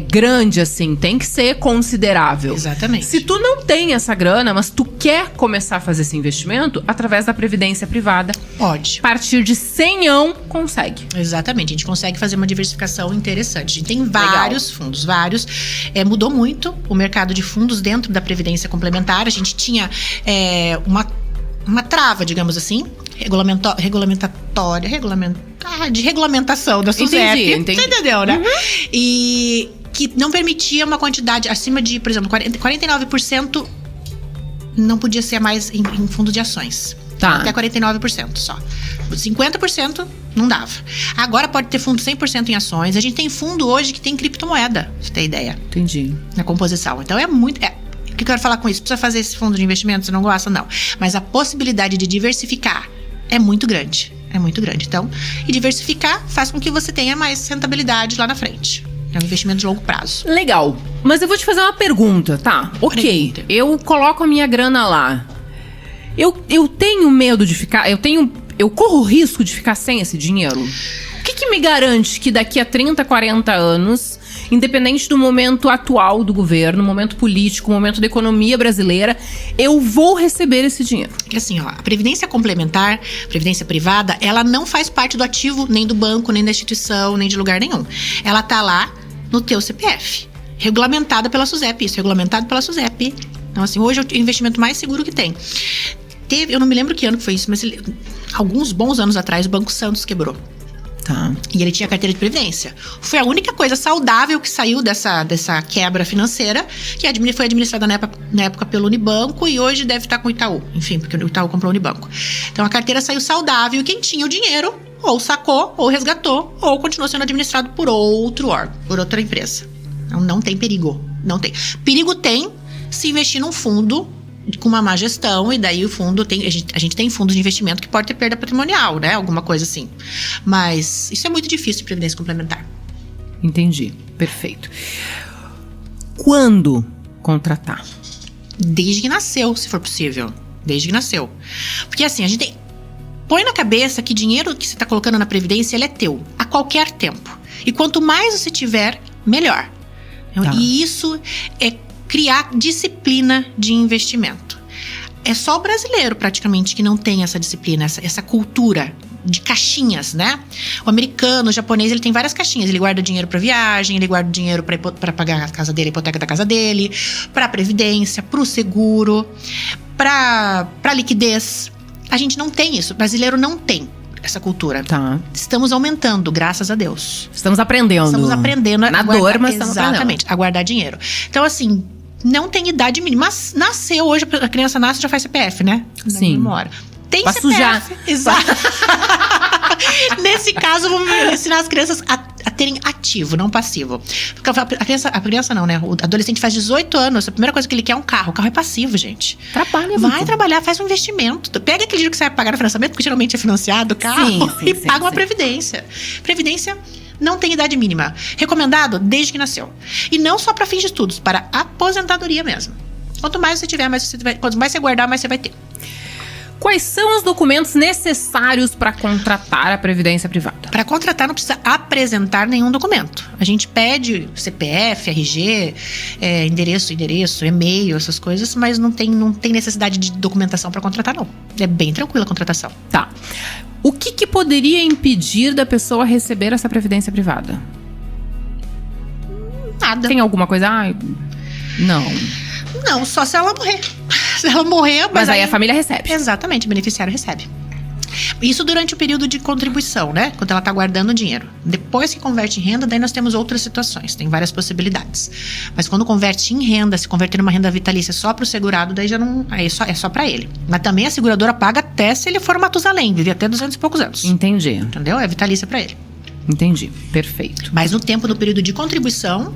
grande, assim. Tem que ser considerável. Exatamente. Se tu não tem essa grana, mas tu quer começar a fazer esse investimento, através da Previdência Privada... Pode. A partir de 100 consegue. Exatamente, a gente consegue fazer uma diversificação interessante. A gente tem vários fundos, vários. Mudou muito o mercado de fundos dentro da Previdência Complementar. A gente tinha uma trava, digamos assim, de regulamentação da SUSEP. Entendi. Você entendeu, né? E que não permitia uma quantidade acima de, por exemplo, 49% não podia ser mais em fundo de ações. Tá. Até 49% só. 50% não dava. Agora pode ter fundo 100% em ações. A gente tem fundo hoje que tem criptomoeda, pra você ter ideia. Entendi. Na composição. Então o que eu quero falar com isso? Precisa fazer esse fundo de investimento? Você não gosta? Não. Mas a possibilidade de diversificar é muito grande. É muito grande. Então, e diversificar faz com que você tenha mais rentabilidade lá na frente. É um investimento de longo prazo. Legal. Mas eu vou te fazer uma pergunta, tá? Ok. Pergunta. Eu coloco a minha grana lá. Eu tenho medo de ficar... Eu corro o risco de ficar sem esse dinheiro? O que me garante que daqui a 30, 40 anos, independente do momento atual do governo, momento político, momento da economia brasileira, eu vou receber esse dinheiro? Porque assim, ó, a previdência complementar, previdência privada, ela não faz parte do ativo nem do banco, nem da instituição, nem de lugar nenhum. Ela tá lá no teu CPF, regulamentada pela SUSEP, regulamentado pela SUSEP. Então assim, hoje é o investimento mais seguro que tem. Eu não me lembro que ano que foi isso, mas alguns bons anos atrás o Banco Santos quebrou. Tá. E ele tinha carteira de previdência. Foi a única coisa saudável que saiu dessa quebra financeira, que foi administrada na época pelo Unibanco e hoje deve estar com o Itaú. Enfim, porque o Itaú comprou o Unibanco. Então a carteira saiu saudável e quem tinha o dinheiro ou sacou, ou resgatou, ou continuou sendo administrado por outro órgão, por outra empresa. Então não tem perigo. Não tem. Perigo tem se investir num fundo com uma má gestão, e daí o fundo tem... A gente tem fundos de investimento que pode ter perda patrimonial, né? Alguma coisa assim. Mas isso é muito difícil em previdência complementar. Entendi. Perfeito. Quando contratar? Desde que nasceu, se for possível. Desde que nasceu. Porque assim, a gente tem... Põe na cabeça que dinheiro que você está colocando na previdência, ele é teu. A qualquer tempo. E quanto mais você tiver, melhor. Tá. E isso é criar disciplina de investimento. É só o brasileiro, praticamente, que não tem essa disciplina, essa cultura de caixinhas, né? O americano, o japonês, ele tem várias caixinhas. Ele guarda dinheiro para viagem, ele guarda dinheiro para pagar a casa dele, a hipoteca da casa dele, para previdência, para o seguro, para liquidez. A gente não tem isso. O brasileiro não tem essa cultura. Tá. Estamos aumentando, graças a Deus. Estamos aprendendo. Estamos aprendendo na dor, mas estamos aprendendo. Exatamente, a guardar dinheiro. Então, assim, não tem idade mínima. Mas nasceu hoje, a criança nasce e já faz CPF, né? Sim. Memória. Tem pra CPF. Sujar. Exato. Nesse caso, vamos ensinar as crianças a terem ativo, não passivo. Porque a criança não, né? O adolescente faz 18 anos, a primeira coisa que ele quer é um carro. O carro é passivo, gente. Trabalha Vai muito. trabalhar, faz um investimento. Pega aquele dinheiro que você vai pagar no financiamento, porque geralmente é financiado o carro, Sim, paga uma previdência. Previdência não tem idade mínima. Recomendado desde que nasceu. E não só para fins de estudos, para aposentadoria mesmo. Quanto mais você tiver, quanto mais você guardar, mais você vai ter. Quais são os documentos necessários para contratar a previdência privada? Para contratar não precisa apresentar nenhum documento. A gente pede CPF, RG, endereço, e-mail, essas coisas, mas não tem necessidade de documentação para contratar, não. É bem tranquila a contratação. Tá. O que poderia impedir da pessoa receber essa previdência privada? Nada. Tem alguma coisa? Não. Não, só se ela morrer. Se ela morrer, mas aí a família recebe. Exatamente, o beneficiário recebe. Isso durante o período de contribuição, né? Quando ela tá guardando o dinheiro. Depois que converte em renda, daí nós temos outras situações. Tem várias possibilidades. Mas quando converte em renda, se converter numa renda vitalícia só pro segurado, daí já não... Aí é só pra ele. Mas também a seguradora paga até se ele for Matusalém, vive até 200 e poucos anos. Entendi. Entendeu? É vitalícia pra ele. Entendi. Perfeito. Mas no período de contribuição,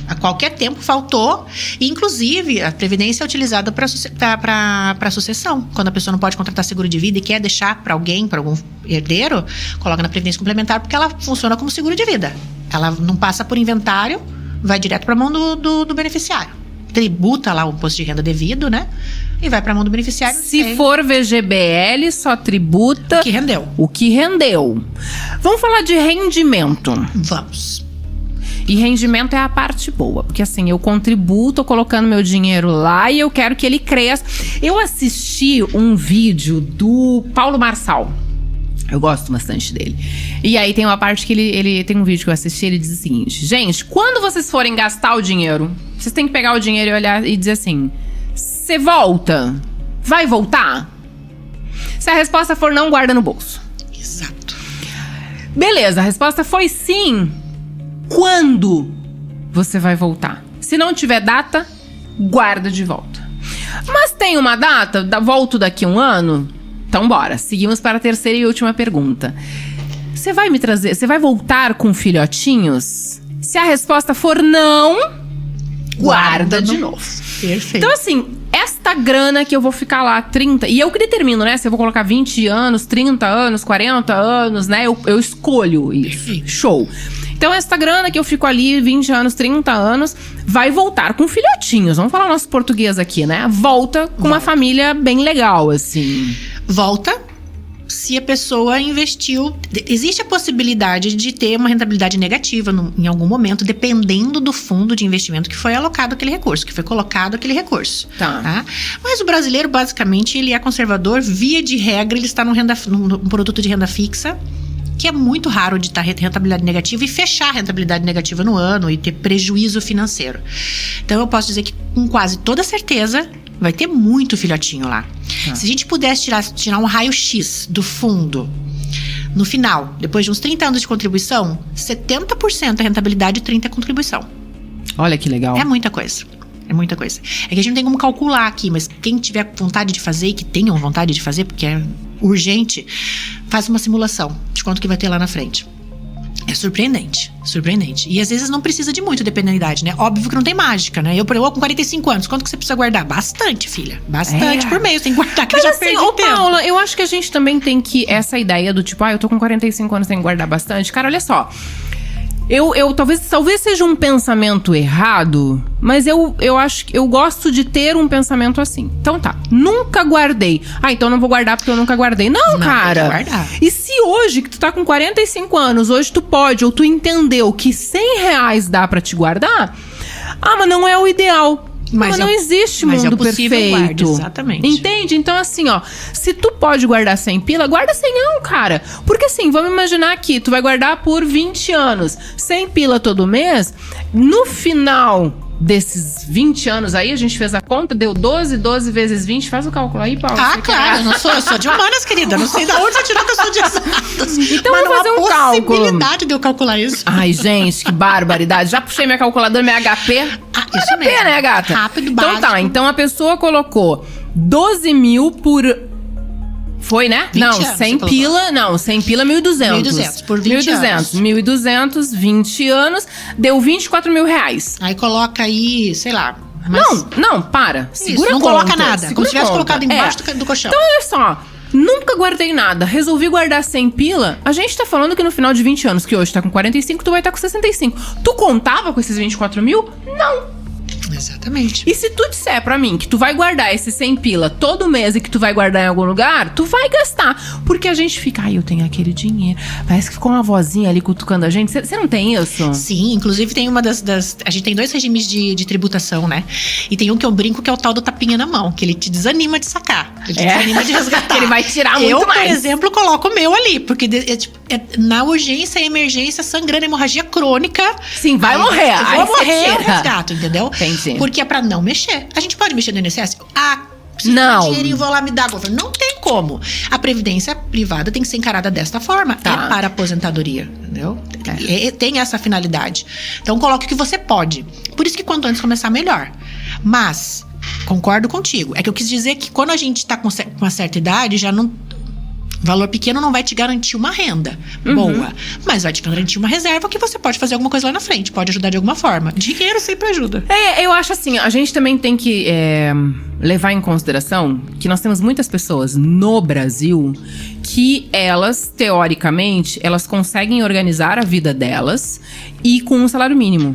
A qualquer tempo faltou. E, inclusive, a Previdência é utilizada para sucessão. Quando a pessoa não pode contratar seguro de vida e quer deixar para alguém, para algum herdeiro, coloca na Previdência Complementar, porque ela funciona como seguro de vida. Ela não passa por inventário, vai direto para a mão do beneficiário. Tributa lá o imposto de renda devido, né? E vai para a mão do beneficiário. Se for VGBL, só tributa o que rendeu. Vamos falar de rendimento. Vamos. E rendimento é a parte boa, porque assim, eu contribuo, tô colocando meu dinheiro lá e eu quero que ele cresça. Eu assisti um vídeo do Paulo Marçal. Eu gosto bastante dele. E aí tem uma parte que ele tem um vídeo que eu assisti, ele diz o seguinte: gente, quando vocês forem gastar o dinheiro, vocês têm que pegar o dinheiro e olhar e dizer assim: você volta? Vai voltar? Se a resposta for não, guarda no bolso. Exato. Beleza, a resposta foi sim. Quando você vai voltar? Se não tiver data, guarda de volta. Mas tem uma data? Volto daqui a um ano? Então bora, seguimos para a terceira e última pergunta. Você vai me trazer, você vai voltar com filhotinhos? Se a resposta for não, guarda de novo. Perfeito. Então assim, esta grana que eu vou ficar lá 30... E eu que determino, né? Se eu vou colocar 20 anos, 30 anos, 40 anos, né? Eu escolho isso. Perfeito. Show. Então, essa grana que eu fico ali 20 anos, 30 anos, vai voltar com filhotinhos. Vamos falar nosso português aqui, né? Volta com uma família bem legal, assim. Volta se a pessoa investiu. Existe a possibilidade de ter uma rentabilidade negativa em algum momento, dependendo do fundo de investimento que foi alocado aquele recurso, que foi colocado aquele recurso. Tá? Mas o brasileiro, basicamente, ele é conservador. Via de regra, ele está num produto de renda fixa, que é muito raro de ter rentabilidade negativa e fechar a rentabilidade negativa no ano e ter prejuízo financeiro. Então, eu posso dizer que, com quase toda certeza, vai ter muito filhotinho lá. Se a gente pudesse tirar um raio-x do fundo, no final, depois de uns 30 anos de contribuição, 70% é rentabilidade e 30% é contribuição. Olha que legal. É muita coisa. É muita coisa. É que a gente não tem como calcular aqui, mas quem tiver vontade de fazer e que tenham vontade de fazer, porque é urgente, faz uma simulação de quanto que vai ter lá na frente. É surpreendente, surpreendente. E às vezes não precisa de muito, dependendo da idade, né? Óbvio que não tem mágica, né? Eu com 45 anos, quanto que você precisa guardar? Bastante, filha. Bastante por mês, tem que guardar, que eu já perdi tempo. Paula, eu acho que a gente também tem que... Essa ideia do tipo, eu tô com 45 anos, tem que guardar bastante. Cara, olha só. Eu talvez seja um pensamento errado, mas eu acho que eu gosto de ter um pensamento assim. Então tá, nunca guardei. Então não vou guardar porque eu nunca guardei. Não, cara. Tem que guardar. E se hoje, que tu tá com 45 anos, hoje tu pode, ou tu entendeu que R$100 dá pra te guardar, mas não é o ideal. Mas não existe mundo perfeito. Guarda, exatamente. Entende? Então, assim, se tu pode guardar 100 pila, guarda 100 não, cara. Porque assim, vamos imaginar que tu vai guardar por 20 anos, 100 pila todo mês. No final desses 20 anos aí, a gente fez a conta, deu 12 vezes 20. Faz o cálculo aí, Paulo. Claro, eu sou de humanas, querida. Não sei de onde você tirou que eu sou de exatas. Então vamos fazer um cálculo. Possibilidade de eu calcular isso. Ai, gente, que barbaridade. Já puxei minha calculadora, minha HP. Isso HP, mesmo. né, gata? Rápido, então básico. Tá, então a pessoa colocou 12 mil por... Foi, né? 20 não, anos, 100 pila, não, 100 pila, 1.200. 1.200, por 20 anos. 1.200, 20 anos, deu 24 mil reais. Aí coloca aí, sei lá. Não, para. Segura não a conta. Coloca nada. Como se tivesse colocado embaixo É. do colchão. Então, olha só. Nunca guardei nada. Resolvi guardar 100 pila. A gente tá falando que no final de 20 anos, que hoje tá com 45, tu vai estar com 65. Tu contava com esses 24 mil? Não. Exatamente. E se tu disser pra mim que tu vai guardar esse 100 pila todo mês e que tu vai guardar em algum lugar, tu vai gastar. Porque a gente fica, eu tenho aquele dinheiro. Parece que ficou uma vozinha ali cutucando a gente. Você não tem isso? Sim, inclusive tem uma a gente tem 2 regimes de tributação, né? E tem um que eu brinco que é o tal do tapinha na mão, que ele te desanima de sacar. Ele te desanima de resgatar. Ele vai tirar muito mais. Eu, por exemplo, coloco o meu ali, porque na urgência e emergência, sangrando, hemorragia crônica. Sim, vai morrer. Eu vou morrer, eu resgato, entendeu? Entendi. Porque é pra não mexer. A gente pode mexer no INSS? Preciso não. de dinheirinho, vou lá me dar. Não tem como. A previdência privada tem que ser encarada desta forma. Tá. É para aposentadoria, entendeu? Tem essa finalidade. Então, coloque o que você pode. Por isso que quanto antes começar, melhor. Mas, concordo contigo. É que eu quis dizer que quando a gente tá com uma certa idade, já não... Valor pequeno não vai te garantir uma renda boa, mas vai te garantir uma reserva que você pode fazer alguma coisa lá na frente, pode ajudar de alguma forma. Dinheiro sempre ajuda. Eu acho assim, a gente também tem que levar em consideração que nós temos muitas pessoas no Brasil que elas, teoricamente, elas conseguem organizar a vida delas e com um salário mínimo,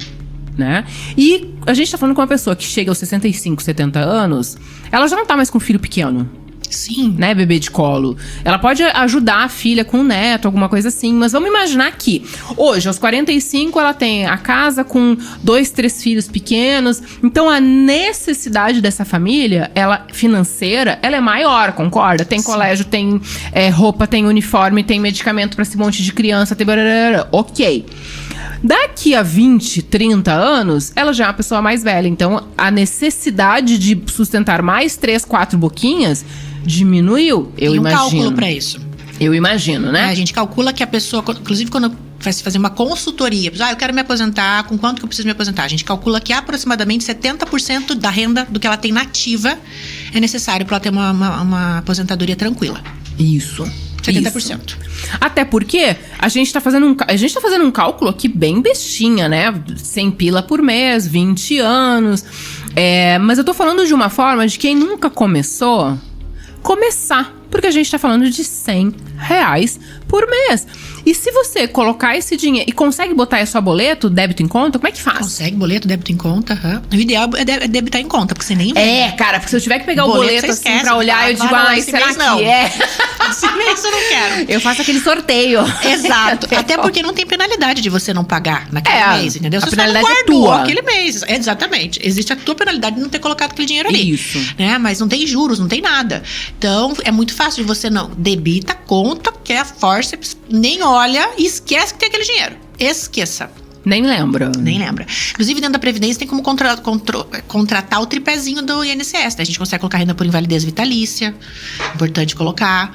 né? E a gente tá falando com uma pessoa que chega aos 65, 70 anos, ela já não tá mais com filho pequeno. Sim. Né, bebê de colo. Ela pode ajudar a filha com o neto, alguma coisa assim. Mas vamos imaginar que hoje, aos 45, ela tem a casa com 2, 3 filhos pequenos. Então, a necessidade dessa família, financeira, ela é maior, concorda? Tem colégio, tem roupa, tem uniforme, tem medicamento pra esse monte de criança. Tem... Ok. Daqui a 20, 30 anos, ela já é uma pessoa mais velha. Então, a necessidade de sustentar mais 3, 4 boquinhas diminuiu, eu imagino. Tem um cálculo pra isso. Eu imagino, né? A gente calcula que a pessoa, inclusive quando vai se fazer uma consultoria, eu quero me aposentar, com quanto que eu preciso me aposentar? A gente calcula que aproximadamente 70% da renda do que ela tem nativa é necessário pra ela ter uma aposentadoria tranquila. Isso. 70%. Isso. Até porque a gente tá fazendo um cálculo aqui bem bestinha, né? 100 pila por mês, 20 anos. Mas eu tô falando de uma forma de quem nunca começar. Porque a gente tá falando de R$100 por mês. E se você colocar esse dinheiro e consegue botar isso a boleto, débito em conta, como é que faz? Consegue boleto, débito em conta. O ideal é debitar em conta, porque você nem vê. Cara, porque se eu tiver que pegar o boleto assim esquece, pra olhar, eu digo, será que não. é? Esse mês eu não quero. Eu faço aquele sorteio. Exato. Até porque não tem penalidade de você não pagar naquele mês, entendeu? A penalidade é tua. Aquele mês. Exatamente. Existe a tua penalidade de não ter colocado aquele dinheiro ali. Isso. Né? Mas não tem juros, não tem nada. Então, é muito fácil de você não debita, conta, quer forceps, nem olha e esquece que tem aquele dinheiro. Esqueça. Nem lembra. Inclusive, dentro da Previdência, tem como contratar o tripézinho do INSS. Né? A gente consegue colocar renda por invalidez vitalícia. Importante colocar.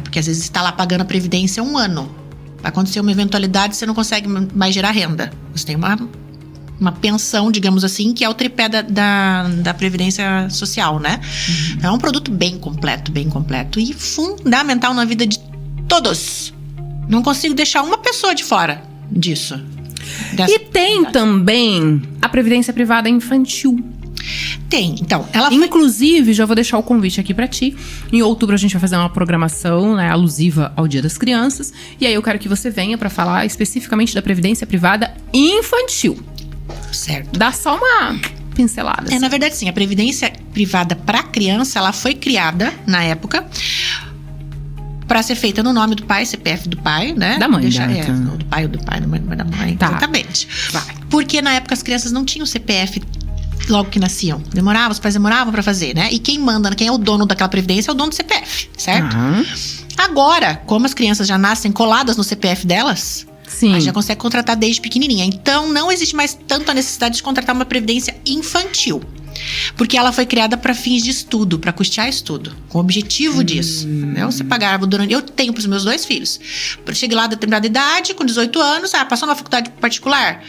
Porque às vezes você está lá pagando a Previdência 1 ano. Vai acontecer uma eventualidade, você não consegue mais gerar renda. Você tem uma pensão, digamos assim, que é o tripé da Previdência Social, né? É um produto bem completo e fundamental na vida de todos. Não consigo deixar uma pessoa de fora disso. E tem também a Previdência Privada Infantil. Tem, então, Inclusive, já vou deixar o convite aqui pra ti. Em outubro a gente vai fazer uma programação, né, alusiva ao Dia das Crianças. E aí eu quero que você venha pra falar especificamente da Previdência Privada Infantil. Certo. Dá só uma pincelada. Assim. Na verdade, sim. A Previdência Privada pra criança, ela foi criada, na época, pra ser feita no nome do pai, CPF do pai, né? Da mãe, do pai, da mãe. Tá. Exatamente. Porque na época as crianças não tinham CPF logo que nasciam. Os pais demoravam pra fazer, né? E quem é o dono daquela previdência é o dono do CPF, certo? Agora, como as crianças já nascem coladas no CPF delas, sim, a gente já consegue contratar desde pequenininha. Então, não existe mais tanto a necessidade de contratar uma previdência infantil. Porque ela foi criada para fins de estudo, para custear estudo, com o objetivo disso. Você pagava durante. Eu tenho para os meus 2 filhos. Cheguei lá a determinada idade, com 18 anos, passou na faculdade particular,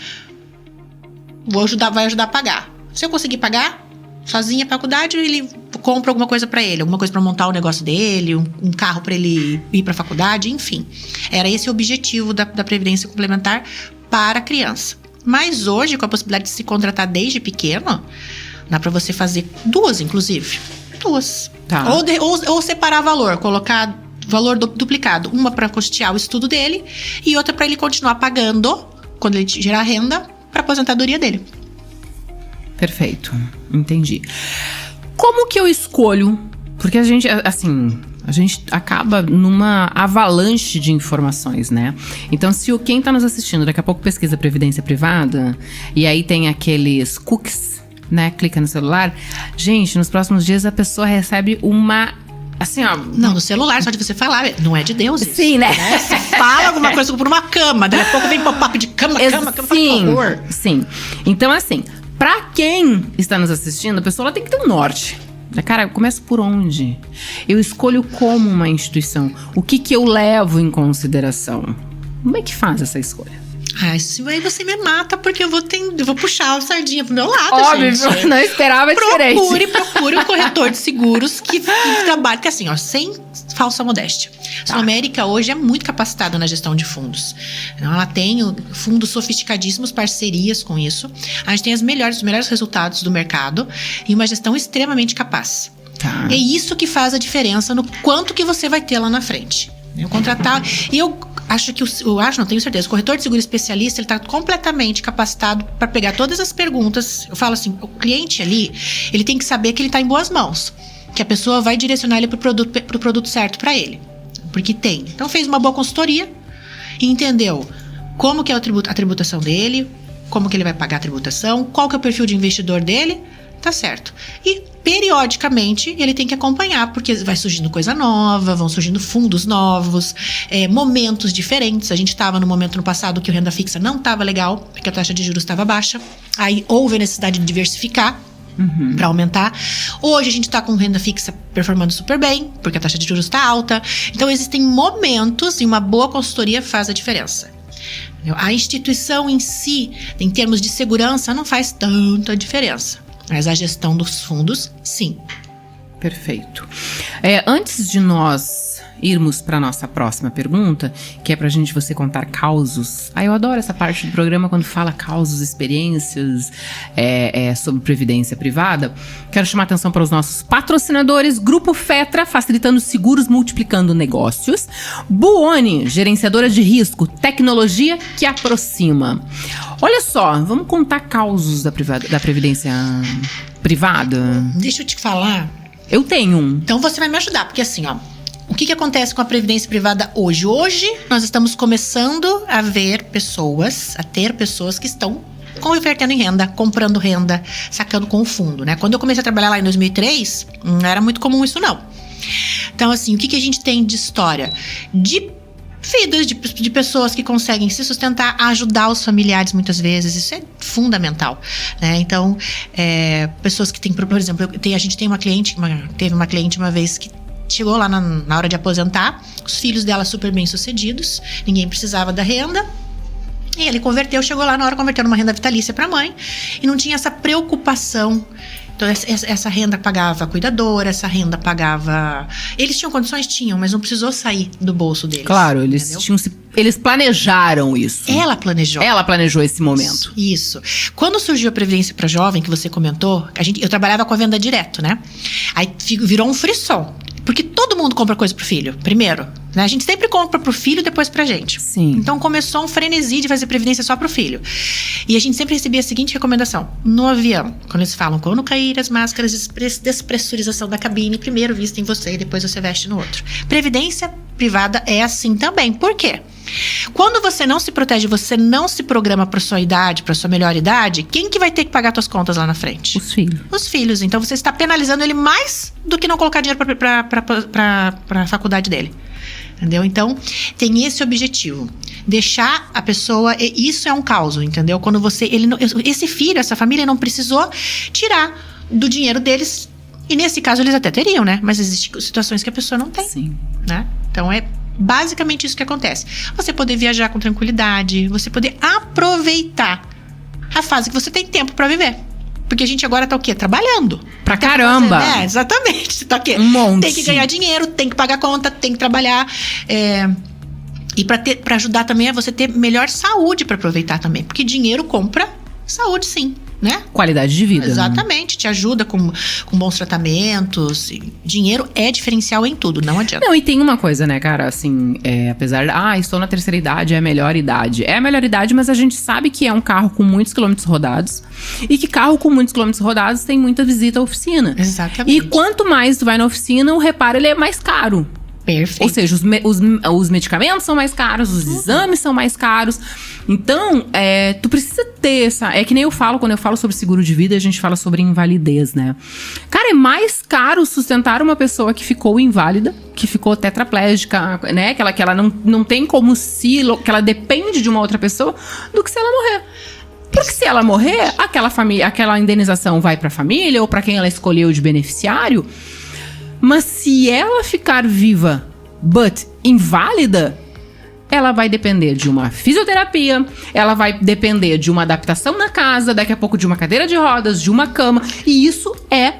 vai ajudar a pagar. Se eu conseguir pagar sozinha a faculdade, ele compra alguma coisa para ele, alguma coisa para montar o negócio dele, um carro para ele ir para a faculdade, enfim. Era esse o objetivo da Previdência Complementar para a criança. Mas hoje, com a possibilidade de se contratar desde pequeno, dá pra você fazer 2, inclusive. 2. Tá. Ou separar valor, colocar valor duplicado. Uma pra custear o estudo dele e outra pra ele continuar pagando, quando ele gerar renda, pra aposentadoria dele. Perfeito. Entendi. Como que eu escolho? Porque a gente acaba numa avalanche de informações, né? Então, se quem tá nos assistindo daqui a pouco pesquisa Previdência Privada, e aí tem aqueles cookies, né? Clica no celular. Gente, nos próximos dias a pessoa recebe uma... Assim, ó... Não, no celular, só de você falar. Não é de Deus isso. Sim, né? Você fala alguma coisa por uma cama. Daqui a pouco vem papo de cama. Sim, por favor. sim. Então, assim, pra quem está nos assistindo, a pessoa ela tem que ter um norte. Cara, eu começo por onde? Eu escolho como uma instituição. O que eu levo em consideração? Como é que faz essa escolha? Aí você me mata, porque eu vou puxar a sardinha pro meu lado, óbvio, gente. Não esperava diferente. Procure um corretor de seguros que trabalhe, que assim, ó, sem falsa modéstia. A Sul-América hoje é muito capacitada na gestão de fundos. Então, ela tem fundos sofisticadíssimos, parcerias com isso. A gente tem os melhores resultados do mercado e uma gestão extremamente capaz. É isso que faz a diferença no quanto que você vai ter lá na frente. Eu contratar... E eu acho que... não tenho certeza. O corretor de seguro especialista, ele está completamente capacitado para pegar todas as perguntas. Eu falo assim, o cliente ali, ele tem que saber que ele está em boas mãos. Que a pessoa vai direcionar ele pro produto certo para ele. Porque tem. Então, fez uma boa consultoria e entendeu como que é a tributação dele, como que ele vai pagar a tributação, qual que é o perfil de investidor dele, tá certo. E, periodicamente, ele tem que acompanhar, porque vai surgindo coisa nova, vão surgindo fundos novos, momentos diferentes. A gente estava no momento no passado que o renda fixa não estava legal, porque a taxa de juros estava baixa. Aí, houve a necessidade de diversificar. Para aumentar. Hoje a gente está com renda fixa performando super bem, porque a taxa de juros está alta. Então existem momentos e uma boa consultoria faz a diferença. A instituição em si, em termos de segurança, não faz tanta diferença. Mas a gestão dos fundos, sim. Perfeito. Antes de nós irmos para nossa próxima pergunta, que é pra você contar causos. Eu adoro essa parte do programa quando fala causos, experiências sobre previdência privada. Quero chamar a atenção para os nossos patrocinadores. Grupo Fetra, facilitando seguros, multiplicando negócios. Buoni, gerenciadora de risco, tecnologia que aproxima. Olha só, vamos contar causos da previdência privada? Deixa eu te falar. Eu tenho um. Então você vai me ajudar, porque assim, o que acontece com a previdência privada hoje? Hoje, nós estamos começando a ter pessoas que estão convertendo em renda, comprando renda, sacando com o fundo, né? Quando eu comecei a trabalhar lá em 2003, não era muito comum isso, não. Então, assim, o que a gente tem de história? De vidas de pessoas que conseguem se sustentar, ajudar os familiares muitas vezes, isso é fundamental, né? Então, pessoas que têm, por exemplo, a gente tem teve uma cliente uma vez que chegou lá na hora de aposentar, os filhos dela super bem sucedidos, ninguém precisava da renda, e ele chegou lá na hora, converteu numa renda vitalícia para a mãe, e não tinha essa preocupação. Então, essa renda pagava a cuidadora, essa renda pagava... Eles tinham condições? Tinham, mas não precisou sair do bolso deles. Claro, eles planejaram isso. Ela planejou. Ela planejou esse momento. Isso. Quando surgiu a Previdência para Jovem, que você comentou, eu trabalhava com a venda direto, né? Aí virou um frisson. Porque todo mundo compra coisa pro filho, primeiro. Né? A gente sempre compra pro filho, depois pra gente. Sim. Então começou um frenesi de fazer previdência só pro filho. E a gente sempre recebia a seguinte recomendação. No avião, quando eles falam, quando cair as máscaras de despressurização da cabine, primeiro vista em você e depois você veste no outro. Previdência privada é assim também. Por quê? Quando você não se protege, você não se programa para sua idade, para sua melhor idade, quem que vai ter que pagar suas contas lá na frente? Os filhos. Os filhos. Então você está penalizando ele mais do que não colocar dinheiro para a faculdade dele. Entendeu? Então, tem esse objetivo. Deixar a pessoa... Isso é um caos, entendeu? Quando esse filho, essa família não precisou tirar do dinheiro deles. E nesse caso, eles até teriam, né? Mas existem situações que a pessoa não tem. Sim. Né? Então, é basicamente isso que acontece. Você poder viajar com tranquilidade. Você poder aproveitar a fase que você tem tempo para viver. Porque a gente agora tá o quê? Trabalhando. Pra caramba. Exatamente. Você tá o quê? Um monte. Tem que ganhar dinheiro, tem que pagar conta, tem que trabalhar. E pra ajudar também é você ter melhor saúde pra aproveitar também. Porque dinheiro compra saúde, sim. Né? Qualidade de vida. Exatamente, te ajuda com bons tratamentos. Dinheiro é diferencial em tudo, não adianta. Não, e tem uma coisa, né, cara, assim, apesar de, estou na terceira idade, é a melhor idade. É a melhor idade, mas a gente sabe que é um carro com muitos quilômetros rodados. E que carro com muitos quilômetros rodados tem muita visita à oficina. Exatamente. E quanto mais tu vai na oficina, o reparo ele é mais caro. Perfeito. Ou seja, os medicamentos são mais caros, os exames são mais caros. Então, tu precisa ter essa... É que nem eu falo, quando eu falo sobre seguro de vida, a gente fala sobre invalidez, né? Cara, é mais caro sustentar uma pessoa que ficou inválida, que ficou tetraplégica, né? Que ela não tem como que ela depende de uma outra pessoa, do que se ela morrer. Porque se ela morrer, aquela indenização vai pra família ou pra quem ela escolheu de beneficiário. Mas se ela ficar viva, but inválida, ela vai depender de uma fisioterapia, ela vai depender de uma adaptação na casa, daqui a pouco de uma cadeira de rodas, de uma cama. E isso é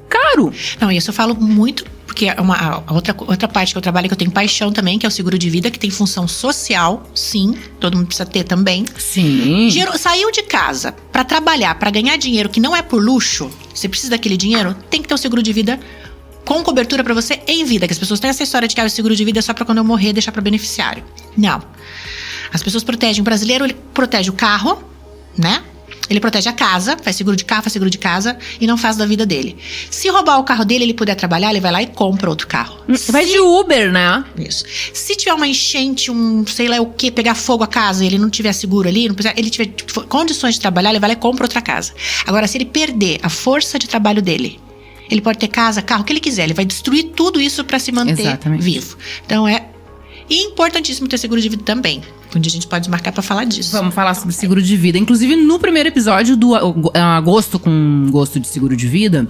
caro. Não, isso eu falo muito porque a outra parte que eu trabalho, que eu tenho paixão também, que é o seguro de vida, que tem função social, sim, todo mundo precisa ter também. Sim. Saiu de casa pra trabalhar, pra ganhar dinheiro que não é por luxo, você precisa daquele dinheiro, tem que ter um seguro de vida com cobertura pra você em vida. Que as pessoas têm essa história de que o seguro de vida é só pra quando eu morrer deixar pra beneficiário. Não. As pessoas protegem. O brasileiro, ele protege o carro, né? Ele protege a casa, faz seguro de carro, faz seguro de casa e não faz da vida dele. Se roubar o carro dele, ele puder trabalhar, ele vai lá e compra outro carro. Vai de Uber, né? Isso. Se tiver uma enchente, sei lá o que, pegar fogo a casa e ele não tiver seguro ali, ele tiver condições de trabalhar, ele vai lá e compra outra casa. Agora, se ele perder a força de trabalho dele, ele pode ter casa, carro, o que ele quiser. Ele vai destruir tudo isso pra se manter vivo. Então, é importantíssimo ter seguro de vida também. Um dia a gente pode marcar pra falar disso. Vamos falar sobre seguro de vida. Inclusive, no primeiro episódio do Agosto com Gosto de Seguro de Vida,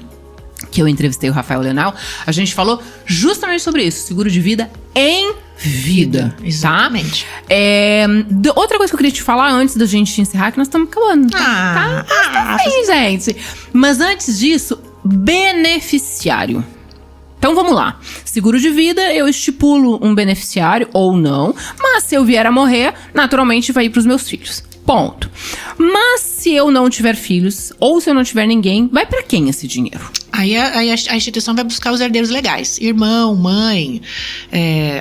que eu entrevistei o Rafael Lenal, a gente falou justamente sobre isso. Seguro de vida em vida. Exatamente. Tá? Outra coisa que eu queria te falar antes da gente encerrar, que nós estamos acabando. Tá assim, gente. Mas antes disso, beneficiário. Então vamos lá. Seguro de vida, eu estipulo um beneficiário ou não, mas se eu vier a morrer, naturalmente vai ir para os meus filhos. Ponto. Mas se eu não tiver filhos, ou se eu não tiver ninguém, vai para quem esse dinheiro? Aí a instituição vai buscar os herdeiros legais. Irmão, mãe,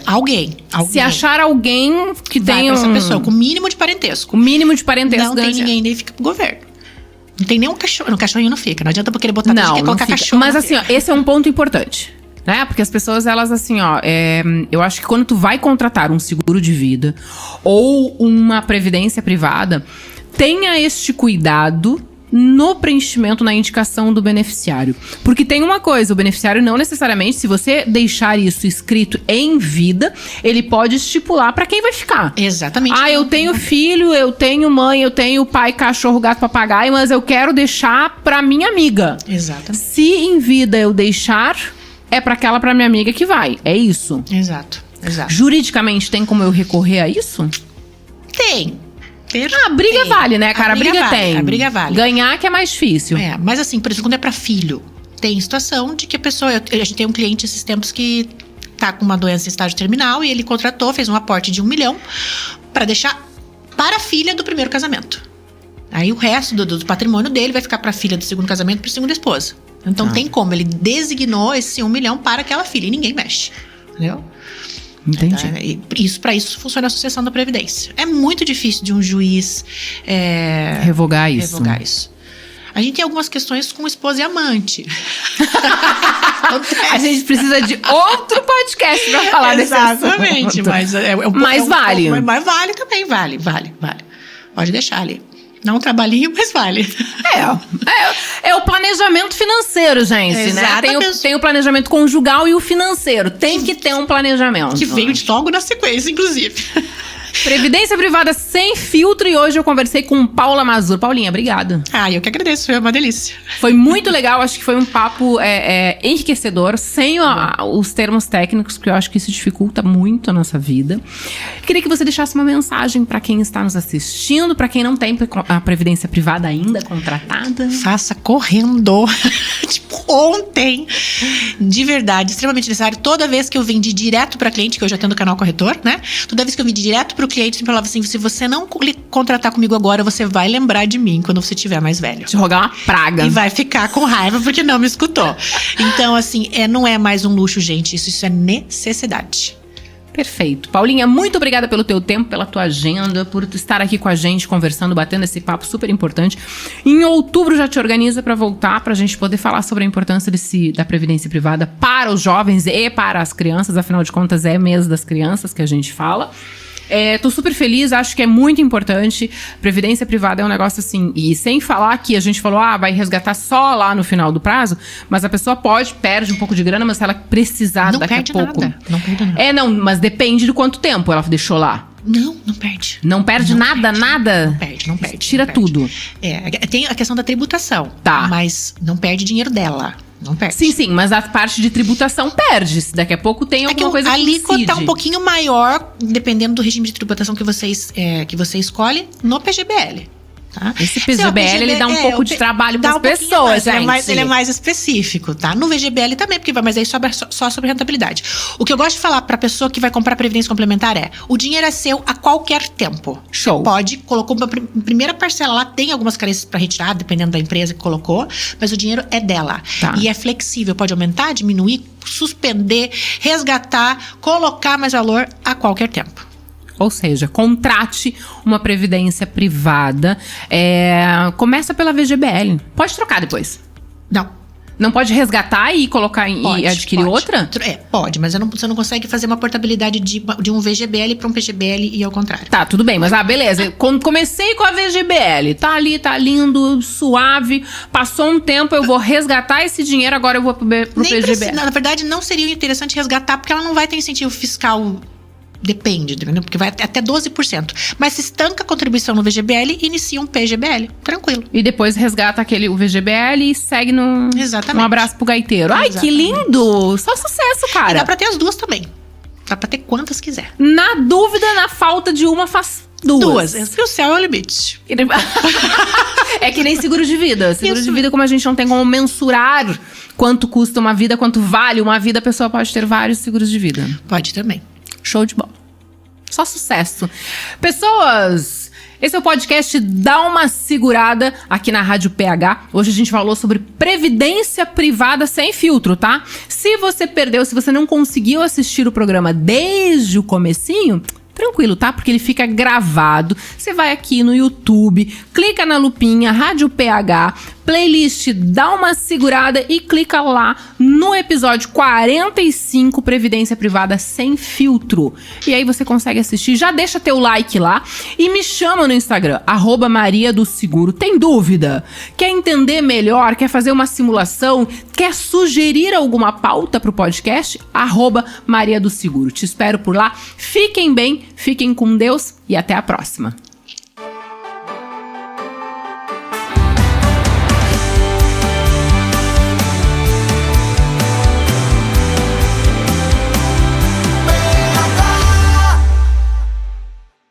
alguém. Se achar alguém que tenha essa pessoa, com o mínimo de parentesco. O mínimo de parentesco. Não tem ninguém, nem fica pro governo. Não tem nenhum cachorro. No cachorrinho não fica. Não adianta porque ele botar não, quer colocar fica. cachorro. Mas assim, ó, esse é um ponto importante. Né? Porque as pessoas, elas assim, ó, eu acho que quando tu vai contratar um seguro de vida ou uma previdência privada, tenha este cuidado no preenchimento, na indicação do beneficiário. Porque tem uma coisa, o beneficiário não necessariamente, se você deixar isso escrito em vida, ele pode estipular pra quem vai ficar. Exatamente. Eu tenho filho, eu tenho mãe, eu tenho pai, cachorro, gato, papagaio, mas eu quero deixar pra minha amiga. Exatamente. Se em vida eu deixar, é pra minha amiga que vai. É isso. Exato. Juridicamente tem como eu recorrer a isso? Tem. A briga vale, né, cara? A briga tem. A briga vale. Ganhar que é mais difícil. Mas assim, por exemplo, quando é pra filho, tem situação de que a pessoa... A gente tem um cliente esses tempos que tá com uma doença em estágio terminal e ele contratou, fez um aporte de 1 milhão pra deixar para a filha do primeiro casamento. Aí o resto do patrimônio dele vai ficar pra filha do segundo casamento e pra segunda esposa. Então tem como, ele designou esse 1 milhão para aquela filha e ninguém mexe. Entendeu? Entendi. Pra isso funciona a sucessão da Previdência. É muito difícil de um juiz revogar isso. A gente tem algumas questões com esposa e amante. A gente precisa de outro podcast pra falar desse assunto. Exatamente, mas vale. Mas vale também, vale. Pode deixar ali. Não um trabalhinho, mas vale. É o planejamento financeiro, gente, exatamente, né? Tem o planejamento conjugal e o financeiro. Tem que ter um planejamento. Que veio de logo na sequência, inclusive. Previdência privada sem filtro, e hoje eu conversei com Paula Mazur. Paulinha, obrigada. Eu que agradeço, foi uma delícia. Foi muito legal, acho que foi um papo enriquecedor, sem os termos técnicos, porque eu acho que isso dificulta muito a nossa vida. Queria que você deixasse uma mensagem para quem está nos assistindo, para quem não tem a previdência privada ainda contratada. Faça correndo. Tipo, ontem. De verdade, extremamente necessário. Toda vez que eu vendi direto para cliente, que eu já tenho do canal corretor, né? Toda vez que eu vendi direto pro cliente, sempre falava assim: se você não contratar comigo agora, você vai lembrar de mim quando você tiver mais velho. Te rogar uma praga. E vai ficar com raiva porque não me escutou. Então, assim, não é mais um luxo, gente. Isso é necessidade. Perfeito. Paulinha, muito obrigada pelo teu tempo, pela tua agenda, por estar aqui com a gente, conversando, batendo esse papo super importante. Em outubro já te organiza para voltar, pra gente poder falar sobre a importância da previdência privada para os jovens e para as crianças. Afinal de contas, é mês das crianças que a gente fala. Tô super feliz, acho que é muito importante. Previdência privada é um negócio assim, e sem falar que a gente falou, vai resgatar só lá no final do prazo, mas a pessoa perde um pouco de grana, mas se ela precisar daqui a pouco. Não perde nada. Mas depende de quanto tempo ela deixou lá. Não perde. Não perde nada? Não perde. Tira tudo. Tem a questão da tributação. Tá. Mas não perde dinheiro dela. Não perde. Sim, mas a parte de tributação perde. Se daqui a pouco tem alguma coisa que a alíquota tá um pouquinho maior, dependendo do regime de tributação que você escolhe, no PGBL. Tá? Esse PGBL, ele dá um pouco de trabalho para as pessoas, gente. Ele é mais específico, tá? No VGBL também, porque mas aí sobra só sobre rentabilidade. O que eu gosto de falar para a pessoa que vai comprar previdência complementar é: o dinheiro é seu a qualquer tempo. Show. Pode, colocou uma primeira parcela lá, tem algumas carências para retirar, dependendo da empresa que colocou, mas o dinheiro é dela. Tá. E é flexível, pode aumentar, diminuir, suspender, resgatar, colocar mais valor a qualquer tempo. Ou seja, contrate uma previdência privada. Começa pela VGBL. Pode trocar depois. Não pode resgatar e colocar e adquirir outra? Pode, mas você não consegue fazer uma portabilidade de um VGBL para um PGBL e ao contrário. Tá, tudo bem, mas beleza. Comecei com a VGBL, tá ali, tá lindo, suave. Passou um tempo, eu vou resgatar esse dinheiro, agora eu vou pro PGBL. Na verdade, não seria interessante resgatar, porque ela não vai ter incentivo fiscal. Depende, entendeu? Porque vai até 12%. Mas se estanca a contribuição no VGBL, inicia um PGBL. Tranquilo. E depois resgata o VGBL e segue no... Exatamente. Um abraço pro gaiteiro. Exatamente. Ai, que lindo! Só sucesso, cara. E dá pra ter as duas também. Dá pra ter quantas quiser. Na dúvida, na falta de uma, faz duas. E o céu é o limite. É que nem seguro de vida. Seguro de vida, como a gente não tem como mensurar quanto custa uma vida, quanto vale uma vida, a pessoa pode ter vários seguros de vida. Pode também. Show de bola. Só sucesso. Pessoas, esse é o podcast Dá Uma Segurada aqui na Rádio PH. Hoje a gente falou sobre previdência privada sem filtro, tá? Se você perdeu, se você não conseguiu assistir o programa desde o comecinho, tranquilo, tá? Porque ele fica gravado. Você vai aqui no YouTube, clica na lupinha Rádio PH, playlist Dá Uma Segurada e clica lá no episódio 45, Previdência Privada Sem Filtro. E aí você consegue assistir. Já deixa teu like lá e me chama no Instagram, @mariadoseguro. Tem dúvida? Quer entender melhor? Quer fazer uma simulação? Quer sugerir alguma pauta pro podcast? @mariadoseguro. Te espero por lá. Fiquem bem, fiquem com Deus e até a próxima.